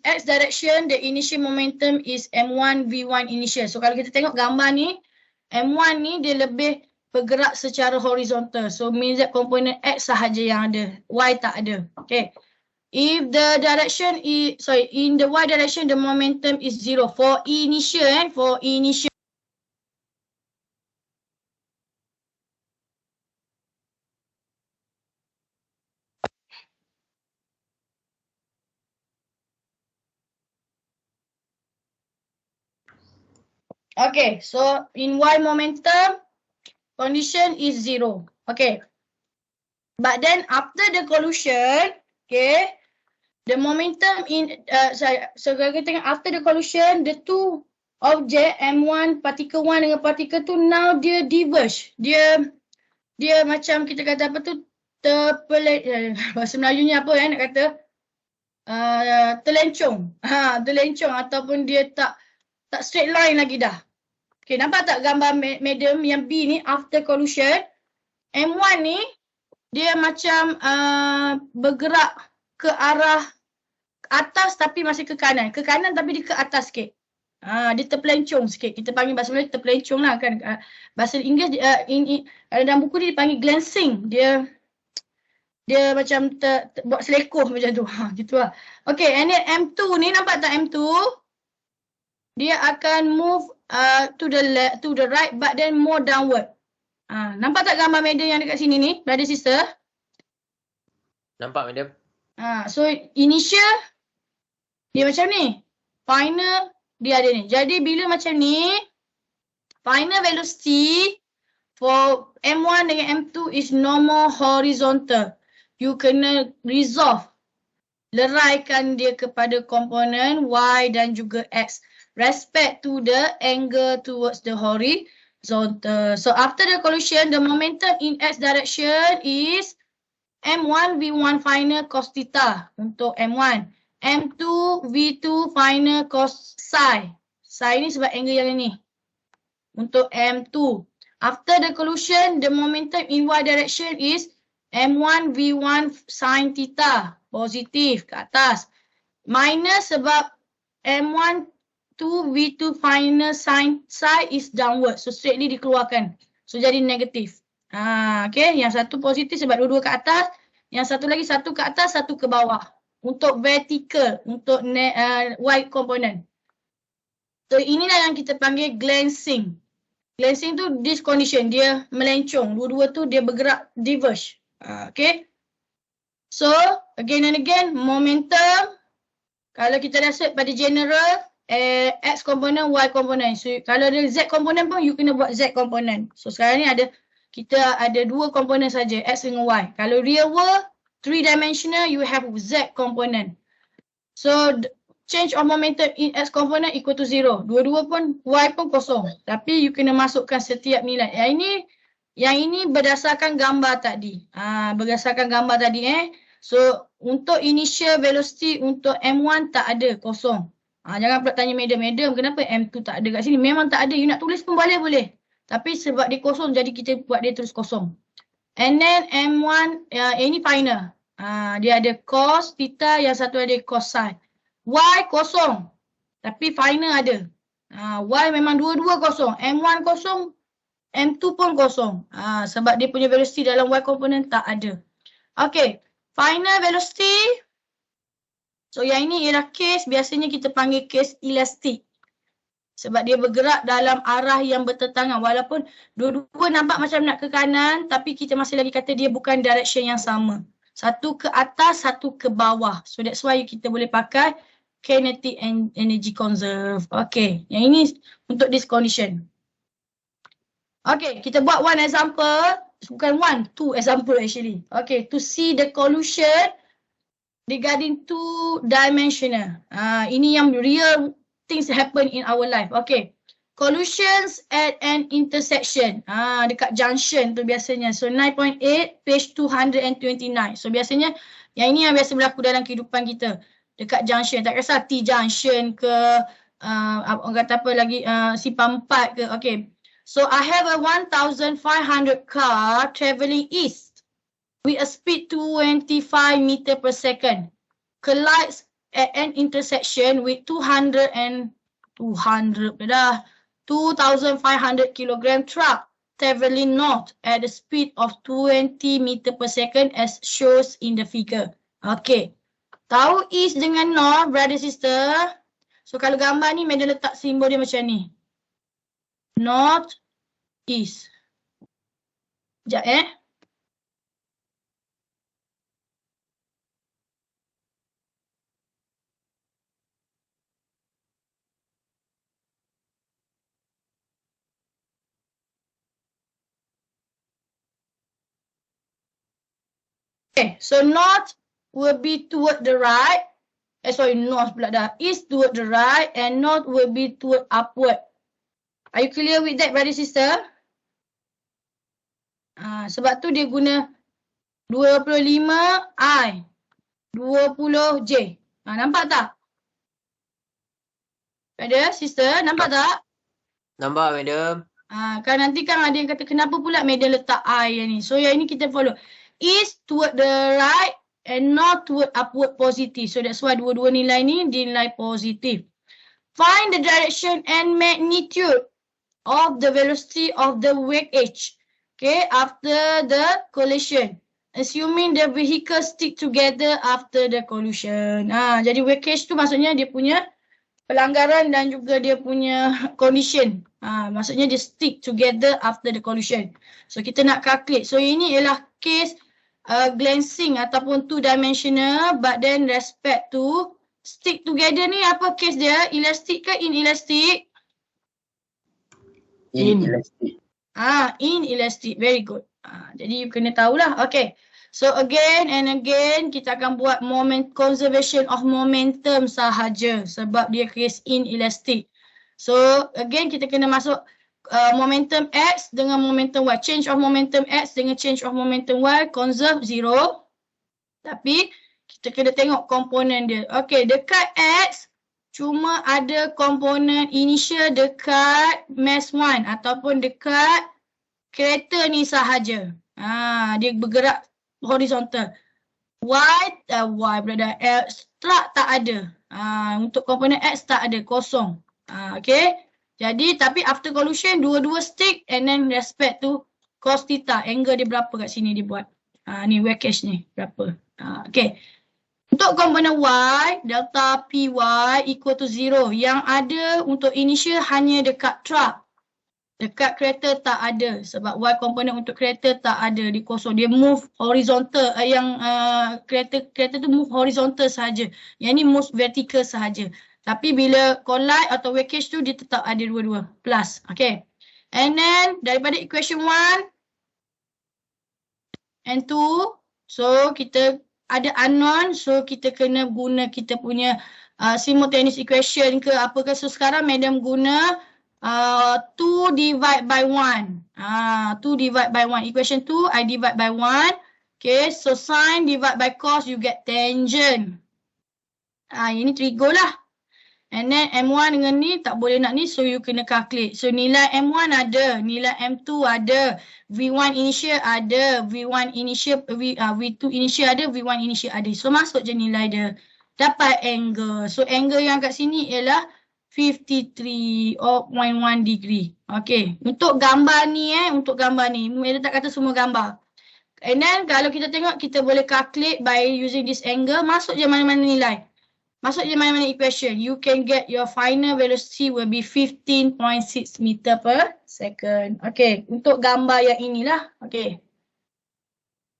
x direction, the initial momentum is M1 V1 initial. So kalau kita tengok gambar ni, M1 ni dia lebih bergerak secara horizontal. So means that component X sahaja yang ada, Y tak ada. Okay. If the direction is, in the Y direction, the momentum is 0. For initial, for initial. Okay, so in Y momentum, condition is 0. Okay. But then after the collision, okay, the momentum in, so kalau kita tengok after the collision, the two object M1, particle 1 dengan particle 2, now dia diverge. Dia macam kita kata apa tu, bahasa Melayunya apa nak kata, terlencong. Terlencong ataupun dia tak straight line lagi dah. Okay, nampak tak gambar medium yang B ni after collision? M1 ni dia macam bergerak ke arah atas tapi masih ke kanan. Ke kanan tapi dia ke atas sikit. Dia terpelencong sikit. Kita panggil bahasa Melayu terpelencong lah kan. Bahasa Inggeris dalam buku ni dipanggil glancing. Dia macam buat selekoh macam tu. Gitu lah. Okay, and then M2 ni nampak tak M2? Dia akan move to the right but then more downward. Nampak tak gambar medium yang dekat sini ni, brother sister? Nampak, madam? So initial dia macam ni. Final dia ada ni. Jadi bila macam ni, final velocity for M1 dengan M2 is normal horizontal. You kena resolve, leraikan dia kepada komponen Y dan juga X. Respect to the angle towards the horizontal. So after the collision, the momentum in X direction is M1 V1 final cos theta untuk M1. M2 V2 final cos psi. Psi ni sebab angle yang ni. Untuk M2. After the collision, the momentum in Y direction is M1 V1 sin theta. Positif ke atas. Minus sebab M1 V2 final sin psi is downward. So straightly dikeluarkan. So jadi negatif. Okay, yang satu positif sebab dua-dua ke atas. Yang satu lagi satu ke atas, satu ke bawah. Untuk vertical, untuk Y component. So inilah yang kita panggil glancing. Glancing tu this condition, dia melencong. Dua-dua tu dia bergerak diverge. Okay. So again and again, momentum. Kalau kita rasa pada general, X component, Y component. So kalau ada Z component pun, you kena buat Z component. So sekarang ni kita ada dua komponen saja, X dengan Y. Kalau real world, 3 dimensional, you have Z component. So change of momentum in X component equal to 0. Dua-dua pun, Y pun kosong. Tapi you kena masukkan setiap nilai. Yang ini berdasarkan gambar tadi. Berdasarkan gambar tadi. So untuk initial velocity untuk M1 tak ada, kosong. Jangan pula tanya madam, kenapa M2 tak ada kat sini? Memang tak ada. You nak tulis pun boleh. Tapi sebab dia kosong, jadi kita buat dia terus kosong. And then M1, ini final. Dia ada cos theta, yang satu ada cos psi. Y kosong. Tapi final ada. Y memang dua-dua kosong. M1 kosong, M2 pun kosong. Sebab dia punya velocity dalam Y component tak ada. Okay. Final velocity. So yang ini ialah case, biasanya kita panggil case elastik. Sebab dia bergerak dalam arah yang bertentangan. Walaupun dua-dua nampak macam nak ke kanan, tapi kita masih lagi kata dia bukan direction yang sama. Satu ke atas, satu ke bawah. So that's why kita boleh pakai kinetic energy conserve. Okay, yang ini untuk this condition. Okay, kita buat one example. Bukan one, two example actually. Okay, to see the collision regarding two dimensional. Ini yang real things happen in our life. Okay. Collisions at an intersection. Dekat junction tu biasanya. So 9.8 page 229. So biasanya yang ini yang biasa berlaku dalam kehidupan kita. Dekat junction. Tak kisah T junction ke orang kata apa lagi simpang 4 ke. Okay. So I have a 1,500 car travelling east with a speed 25 meter per second. collides at an intersection with 2,500 kilogram truck traveling north at a speed of 20 meter per second as shows in the figure. Okay. Tahu east dengan north, brother sister. So kalau gambar ni, Madam letak simbol dia macam ni. North, east. Sekejap Okay, so north will be toward the right. North pula dah. East toward the right and north will be toward upward. Are you clear with that, brother sister? Sebab tu dia guna 25I, 20J. Nampak tak? Brother sister, nampak tak? Nampak, madam. Kan nanti kan ada yang kata kenapa pula madam letak I yang ni. So yang ini kita follow. East toward the right and north toward upward positive. So that's why dua-dua nilai ni dinilai positif. Find the direction and magnitude of the velocity of the wake edge. Okay, after the collision. Assuming the vehicle stick together after the collision. Jadi wake edge tu maksudnya dia punya pelanggaran dan juga dia punya condition. Maksudnya dia stick together after the collision. So kita nak calculate. So ini ialah case glancing ataupun two-dimensional, but then respect to stick together ni apa case dia? Elastic ke inelastic? Inelastic. Inelastic. Very good. Jadi you kena tahulah. Okay. So again and again kita akan buat conservation of momentum sahaja sebab dia case inelastic. So again kita kena masuk momentum X dengan momentum Y. Change of momentum X dengan change of momentum Y, conserve 0. Tapi kita kena tengok komponen dia. Okay, dekat X cuma ada komponen initial dekat mass 1 ataupun dekat kereta ni sahaja. Dia bergerak horizontal. Y brother, X truck tak ada. Untuk komponen X tak ada, kosong. Okay. Jadi tapi after collision dua-dua stick and then respect to cos theta. Angle dia berapa kat sini dia buat. Ni wake edge ni berapa. Okay. Untuk komponen Y, delta PY equal to 0. Yang ada untuk initial hanya dekat truck. Dekat kereta tak ada. Sebab Y komponen untuk kereta tak ada. Dia kosong. Dia move horizontal. Kereta tu move horizontal sahaja. Yang ni move vertical sahaja. Tapi bila collide atau wakage tu dia tetap ada dua-dua. Plus. Okay. And then daripada equation 1 and 2. So kita ada unknown. So kita kena guna kita punya simultaneous equation ke apakah. So sekarang madam guna 2 divide by 1. 2 divide by 1. Equation 2 I divide by 1. Okay. So sin divide by cos you get tangent. Ini trigo lah. And then M1 dengan ni tak boleh nak ni, so you kena calculate. So nilai M1 ada, nilai M2 ada, V1 initial ada, V2 initial ada, V1 initial ada. So masuk je nilai dia. Dapat angle. So angle yang kat sini ialah 53.1 degree. Okay. Untuk gambar ni Mela tak kata semua gambar. And then kalau kita tengok, kita boleh calculate by using this angle. Masuk je mana-mana nilai. Masuk je mana-mana equation. You can get your final velocity will be 15.6 meter per second. Okay. Untuk gambar yang inilah. Okay.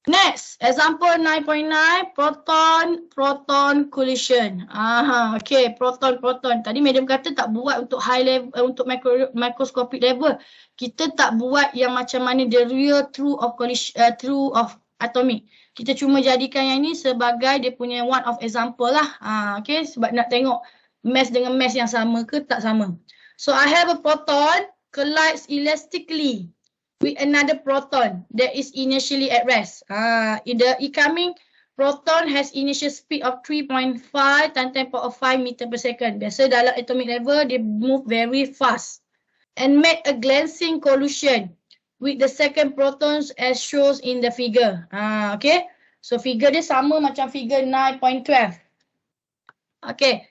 Next. Example 9.9. Proton collision. Okay. Proton. Tadi madam kata tak buat untuk high level, untuk microscopic level. Kita tak buat yang macam mana the real true of atomic. Kita cuma jadikan yang ni sebagai dia punya one of example lah. Okay, sebab nak tengok mass dengan mass yang sama ke tak sama. So I have a proton collides elastically with another proton that is initially at rest. The incoming proton has initial speed of 3.5 times 10 power 5 meter per second. Biasa dalam atomic level dia move very fast and make a glancing collision with the second protons as shows in the figure. Okay. So figure dia sama macam figure 9.12. Okay.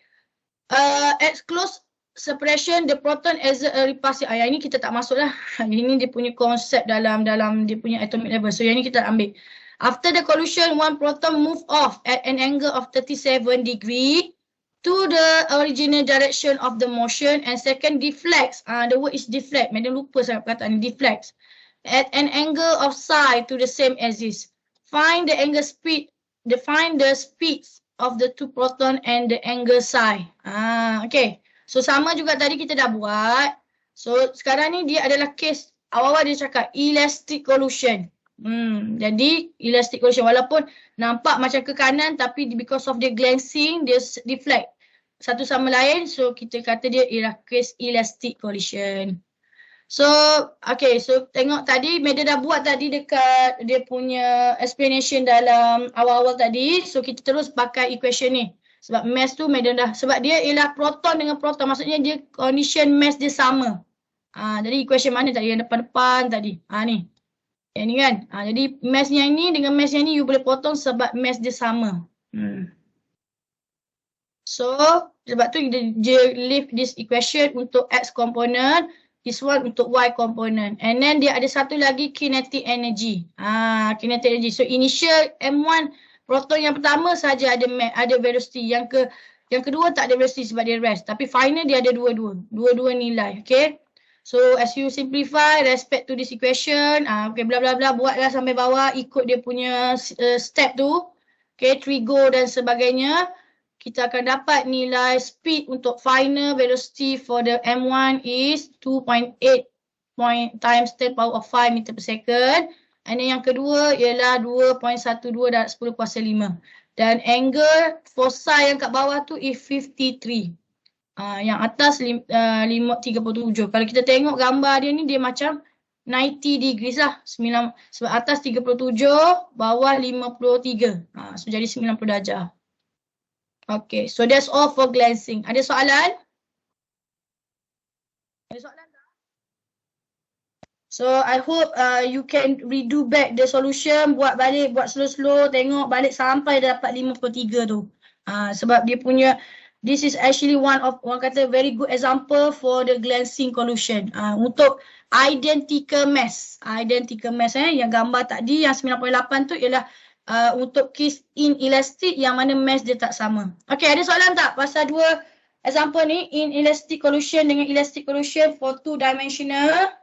At close separation, the proton exert a repulsive. Yang ini kita tak masuk lah. Ini dia punya konsep dalam dia punya atomic level. So yang ini kita ambil. After the collision, one proton move off at an angle of 37 degree to the original direction of the motion, and second deflects. The word is deflect. Madam lupa sangat perkataan ni, deflects at an angle of psi to the same axis. Find the angle speed. Define the speeds of the two proton and the angle psi. Okay. So sama juga tadi kita dah buat. So sekarang ni dia adalah case awal-awal dia cakap elastic collision. Jadi elastic collision walaupun nampak macam ke kanan tapi because of the glancing dia deflect satu sama lain, so kita kata dia ialah case elastic collision. So okay, so tengok tadi Madam dah buat tadi dekat dia punya explanation dalam awal-awal tadi. So kita terus pakai equation ni. Sebab mass tu Madam dah, sebab dia ialah proton dengan proton, maksudnya dia condition mass dia sama. Jadi equation mana tadi yang depan-depan tadi? Ni. Yang ni kan. Jadi mass yang ni dengan mass yang ni you boleh potong sebab mass dia sama. So sebab tu dia leave this equation untuk X component, this one untuk Y component. And then dia ada satu lagi kinetic energy. Kinetic energy. So initial M1 proton yang pertama saja ada velocity. Yang kedua tak ada velocity sebab dia rest. Tapi final dia ada dua-dua nilai. Okay. So as you simplify respect to this equation, okay, bla bla bla, buatlah sampai bawah ikut dia punya step tu. Okay, trigo dan sebagainya. Kita akan dapat nilai speed untuk final velocity for the M1 is 2.8 times 10 power of 5 meter per second. And yang kedua ialah 2.12 dan 10 kuasa 5. Dan angle for psi yang kat bawah tu is 53. Yang atas 37. Kalau kita tengok gambar dia ni, dia macam 90 degrees lah. Sebab atas 37, bawah 53. So jadi 90 darjah. Okay, so that's all for glancing. Ada soalan? Ada soalan tak? So I hope you can redo back the solution, buat balik, buat slow-slow, tengok balik sampai dapat 53 tu. Sebab dia punya, this is actually one kata very good example for the glancing collision. Untuk identical mass. Yang gambar tadi yang 98 tu ialah untuk case inelastic yang mana mass dia tak sama. Okay, ada soalan tak pasal dua example ni, inelastic collision dengan elastic collision for two dimensional?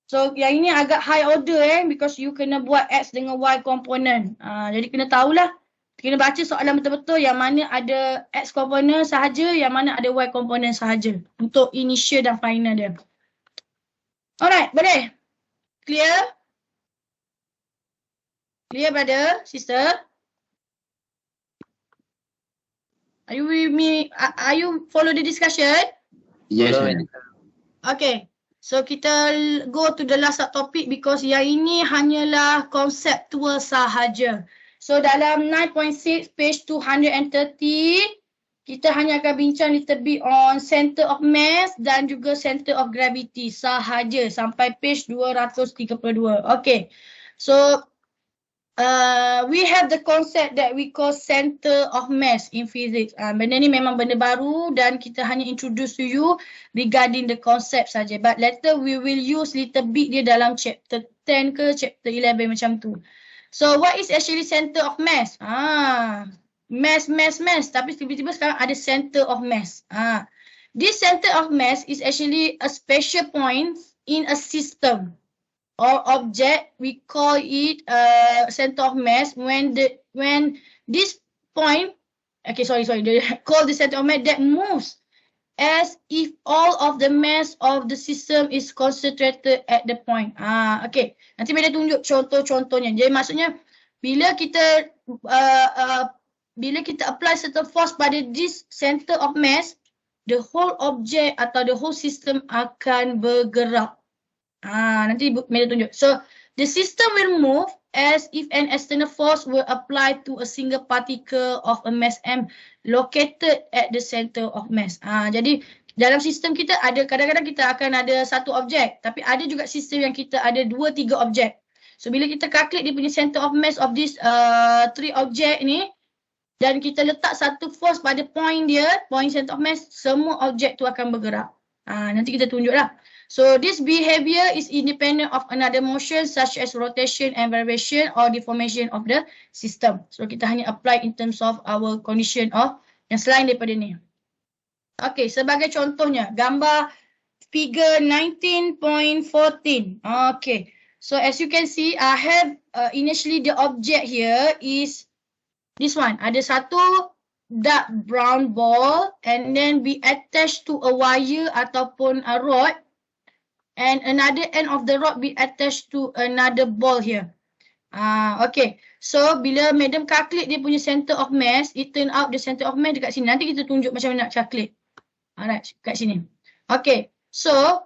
So yang ini agak high order because you kena buat X dengan Y component. Jadi kena tahulah, kena baca soalan betul-betul yang mana ada X component sahaja, yang mana ada Y component sahaja untuk initial dan final dia. Alright, boleh? Clear? Clear, brother, sister? Are you with me? Are you follow the discussion? Yes, ma'am. Okay. So kita go to the last topic because yang ini hanyalah konseptual sahaja. So dalam 9.6 page 230 kita hanya akan bincang little bit on center of mass dan juga center of gravity sahaja sampai page 232. Okay. So we have the concept that we call center of mass in physics. Benda ni memang benda baru dan kita hanya introduce to you regarding the concept saja. But later we will use little bit dia dalam chapter 10 ke chapter 11 macam tu. So what is actually center of mass? Mass. Tapi tiba-tiba sekarang ada center of mass. This center of mass is actually a special point in a system or object. We call it center of mass when this point, okay, sorry, they call the center of mass that moves as if all of the mass of the system is concentrated at the point. Okay, nanti bila tunjuk contoh-contohnya. Jadi maksudnya bila kita apply certain force pada this center of mass, the whole object atau the whole system akan bergerak. Nanti Meda tunjuk. So the system will move as if an external force were applied to a single particle of a mass m located at the center of mass. Jadi dalam sistem kita ada, kadang-kadang kita akan ada satu objek, tapi ada juga sistem yang kita ada 2-3 objek. So bila kita calculate dia punya center of mass of this 3 objek ni, dan kita letak satu force pada point dia, point center of mass, semua objek tu akan bergerak. Nanti kita tunjuklah. So this behavior is independent of another motion such as rotation and vibration or deformation of the system. So kita hanya apply in terms of our condition of yang selain daripada ni. Okay, sebagai contohnya gambar figure 19.14. Okay, so as you can see, I have initially the object here is this one. Ada satu dark brown ball and then be attached to a wire ataupun a rod. And another end of the rod be attached to another ball here. Okay. So, bila madam calculate dia punya center of mass, it turn out the center of mass dekat sini. Nanti kita tunjuk macam mana nak calculate. Alright, kat sini. Okay. So,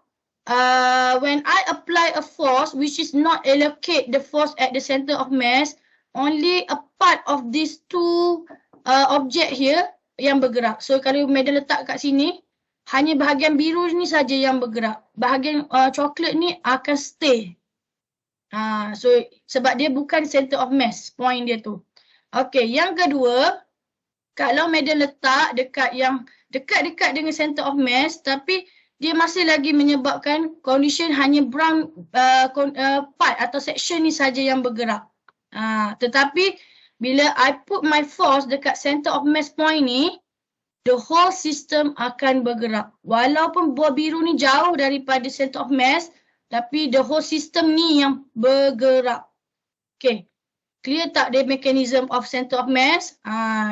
when I apply a force which is not allocate the force at the center of mass, only a part of these two object here yang bergerak. So, kalau madam letak kat sini, hanya bahagian biru ni saja yang bergerak. Bahagian coklat ni akan stay. So sebab dia bukan center of mass, point dia tu. Okay, yang kedua, kalau madam letak dekat yang dekat-dekat dengan center of mass, tapi dia masih lagi menyebabkan condition hanya brown part atau section ni saja yang bergerak. Tetapi bila I put my force dekat center of mass point ni, the whole system akan bergerak. Walaupun ball biru ni jauh daripada center of mass, tapi the whole system ni yang bergerak. Okay. Clear tak the mechanism of center of mass?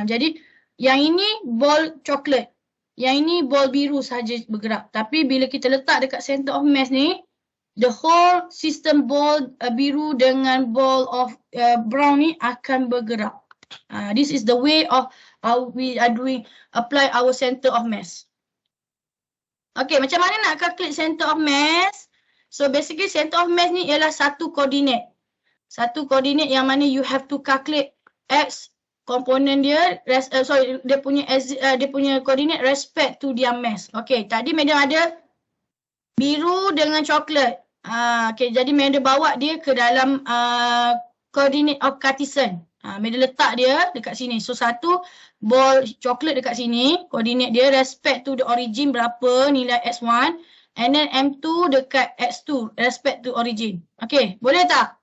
Jadi, yang ini ball coklat. Yang ini ball biru sahaja bergerak. Tapi bila kita letak dekat center of mass ni, the whole system ball biru dengan ball of brown ni akan bergerak. This is the way of how we are doing apply our center of mass. Okay, macam mana nak calculate center of mass? So basically center of mass ni ialah satu koordinat. Satu koordinat yang mana you have to calculate x komponen dia, dia punya koordinat respect to their mass. Okay, tadi madam ada biru dengan coklat. Okay, jadi madam bawa dia ke dalam koordinat of Cartesian. Madam letak dia dekat sini. So satu ball coklat dekat sini, koordinat dia respect to the origin berapa nilai x1, and then m2 dekat x2 respect to origin. Okay, boleh tak?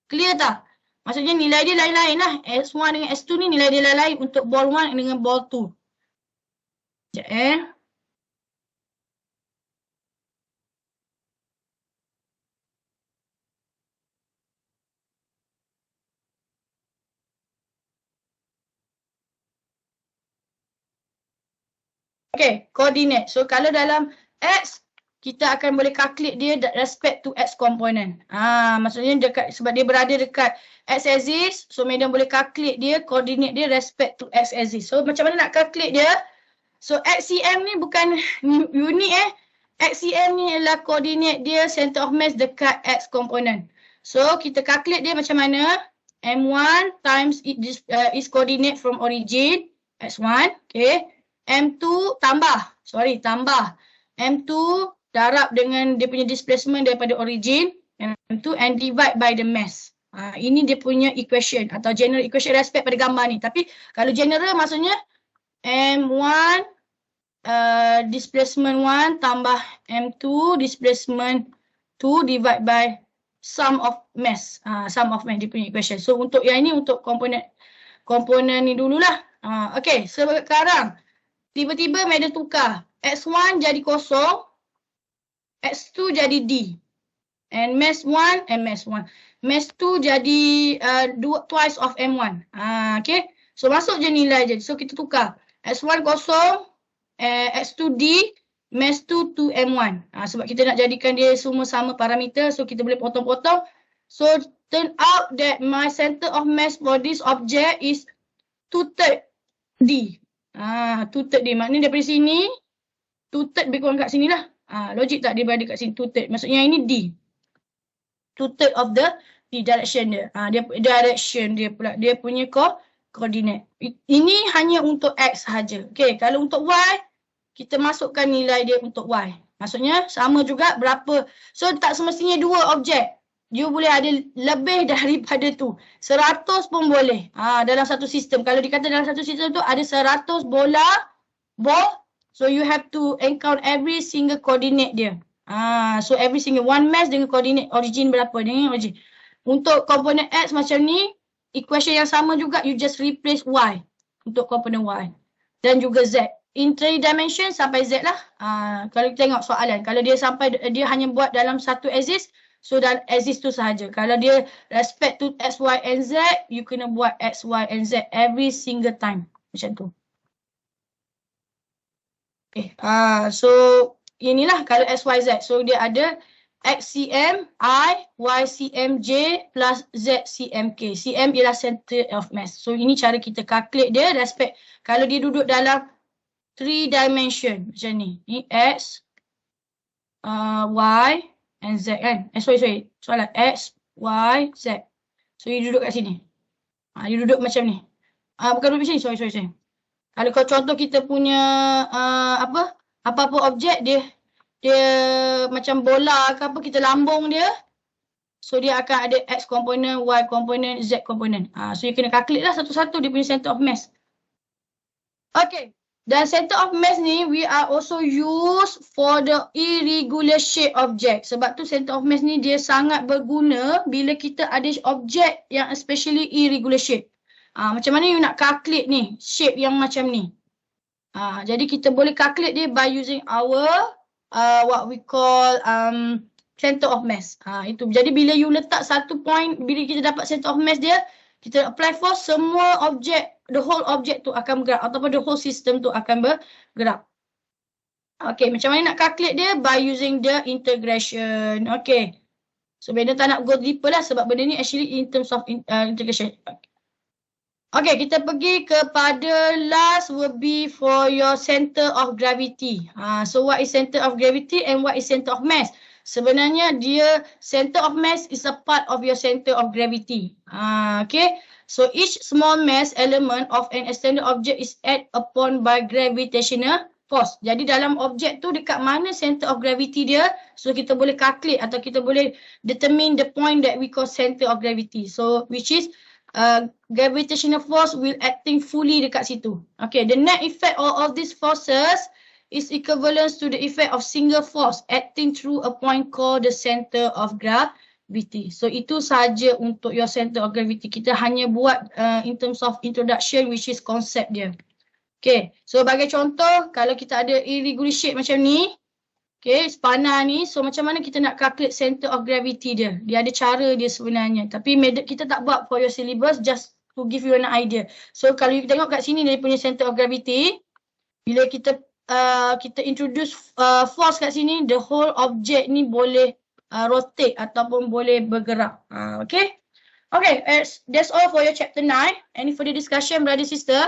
Clear tak? Maksudnya nilai dia lain-lain lah. x1 dengan x2 ni nilai dia lain-lain untuk ball 1 dengan ball 2. Sekejap Okay, koordinat. So kalau dalam x, kita akan boleh calculate dia respect to x component. Maksudnya dekat, sebab dia berada dekat x axis, so madam boleh calculate dia, koordinat dia respect to x axis. So macam mana nak calculate dia? So xcm ni bukan unik xcm ni ialah koordinat dia center of mass dekat x component. So kita calculate dia macam mana? m1 times is coordinate from origin, x1, okay. M2 tambah M2 darab dengan dia punya displacement daripada origin M2 and divide by the mass. Ini dia punya equation atau general equation respect pada gambar ni. Tapi kalau general maksudnya M1 displacement 1 tambah M2 displacement 2 divide by sum of mass. Sum of mass dia punya equation. So untuk yang ini untuk komponen ni dululah. Okay, sekarang tiba-tiba madam tukar. X1 jadi kosong. X2 jadi D. And mass 1 and mass 1. Mass 2 jadi twice of M1. Okay. So masuk je nilai je. So kita tukar. X1 kosong. X2 D. Mass 2 to M1. Sebab kita nak jadikan dia semua sama parameter. So kita boleh potong-potong. So turn out that my center of mass for this object is 2/3 D. 2/3 D. Maknanya daripada sini, 2/3 lebih kurang kat sini lah. Logik tak dia berada kat sini 2/3. Maksudnya ini D. 2/3 of the direction dia. Direction dia pula. Dia punya koordinat. Ini hanya untuk X sahaja. Okay, kalau untuk Y, kita masukkan nilai dia untuk Y. Maksudnya sama juga berapa. So tak semestinya dua objek. you boleh ada lebih daripada tu. 100 pun boleh. Dalam satu sistem. Kalau dikata dalam satu sistem tu ada 100 ball. So you have to count every single coordinate dia. So every single one mass dengan coordinate origin berapa. Dengan origin. Untuk komponen X macam ni, equation yang sama juga, you just replace Y untuk komponen Y. Dan juga Z. In 3 dimension sampai Z lah. Kalau kita tengok soalan. Kalau dia hanya buat dalam satu axis, so dalam axis tu sahaja. Kalau dia respect to X, Y and Z, you kena buat X, Y and Z every single time. Macam tu. Okay. So inilah kalau X, Y, Z. So dia ada XCM I, YCM J plus ZCM K. CM ialah center of mass. So ini cara kita calculate dia respect. Kalau dia duduk dalam 3 dimension macam ni. Ni X, Y and Z kan. Sorry. Soalan X, Y, Z. So you duduk kat sini. You duduk macam ni. Bukan duduk macam ni. Sorry. Kalau kau contoh kita punya apa-apa objek dia macam bola ke apa, kita lambung dia. So dia akan ada X component, Y component, Z component. So you kena calculate lah satu-satu dia punya center of mass. Okay. Dan center of mass ni we are also use for the irregular shape object. Sebab tu center of mass ni dia sangat berguna bila kita ada objek yang especially irregular shape. Macam mana you nak calculate ni shape yang macam ni. Jadi kita boleh calculate dia by using our what we call center of mass. Itu. Jadi bila you letak satu point, bila kita dapat center of mass dia, kita apply force, semua objek, the whole object tu akan bergerak ataupun the whole system tu akan bergerak. Okay, macam mana nak calculate dia? By using the integration. Okay. So benda tak nak go deeper lah sebab benda ni actually in terms of integration. Okay, kita pergi kepada last will be for your center of gravity. So what is center of gravity and what is center of mass? Sebenarnya dia center of mass is a part of your center of gravity. Okay. So each small mass element of an extended object is acted upon by gravitational force. Jadi dalam objek tu dekat mana center of gravity dia, so kita boleh calculate atau kita boleh determine the point that we call center of gravity. So which is gravitational force will acting fully dekat situ. Okay, the net effect of these forces is equivalent to the effect of single force acting through a point called the center of gravity. So itu saja untuk your center of gravity. Kita hanya buat in terms of introduction which is concept dia. Okay, so bagi contoh kalau kita ada irregular shape macam ni, okay, spanner ni, so macam mana kita nak calculate center of gravity dia? Dia ada cara dia sebenarnya. Tapi kita tak buat for your syllabus, just to give you an idea. So kalau you tengok kat sini dia punya center of gravity, bila kita introduce force kat sini, the whole object ni boleh rotate ataupun boleh bergerak. Okay. Okay, that's all for your chapter 9. Any further discussion, brother, sister?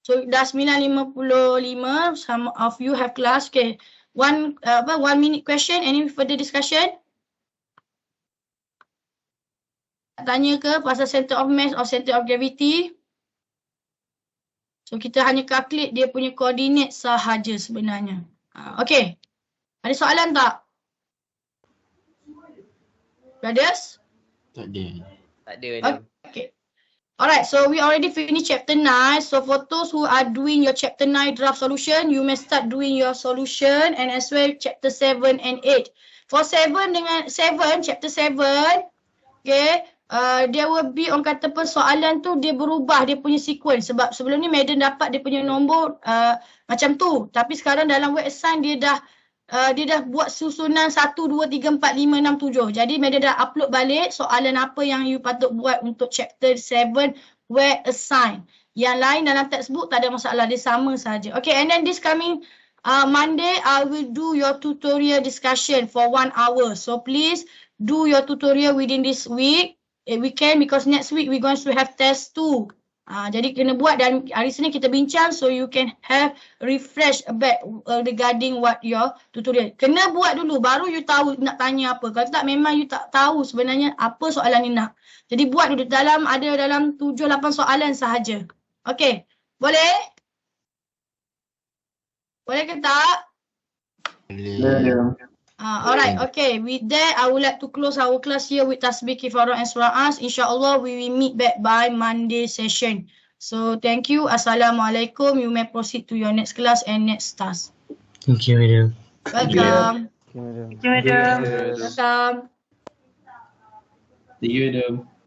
So dah 9:55. Some of you have class. Okay. One minute question. Any further discussion? Tanya ke pasal center of mass or center of gravity? So kita hanya calculate dia punya koordinat sahaja sebenarnya. Okay. Ada soalan tak? Brothers? Tak ada. Tak ada. Okay. Alright, so we already finished chapter 9. So for those who are doing your chapter 9 draft solution, you may start doing your solution and as well chapter 7 and 8. For 7 dengan 7, chapter 7, okay, there will be, orang kata persoalan tu dia berubah dia punya sequence. Sebab sebelum ni Madam dapat dia punya nombor macam tu. Tapi sekarang dalam word assign dia dah buat susunan 1, 2, 3, 4, 5, 6, 7. Jadi Madam dah upload balik soalan apa yang you patut buat untuk chapter 7 word assign. Yang lain dalam textbook tak ada masalah, dia sama saja. Okay, and then this coming Monday I will do your tutorial discussion for 1 hour. So please do your tutorial within this week. We can because next week we're going to have test 2. Jadi kena buat dan hari Senin kita bincang so you can have refresh a bit regarding what your tutorial. Kena buat dulu baru you tahu nak tanya apa. Kalau tak memang you tak tahu sebenarnya apa soalan ni nak. Jadi buat dulu dalam 7-8 soalan sahaja. Okay. Boleh? Boleh ke tak? Boleh. Alright, okay. With that, I would like to close our class here with Tasbih, Kifarah and Surah As. InsyaAllah, we will meet back by Monday session. So, thank you. Assalamualaikum. You may proceed to your next class and next task. Thank you, madam. Welcome. Thank you, madam. Welcome. See you, madam.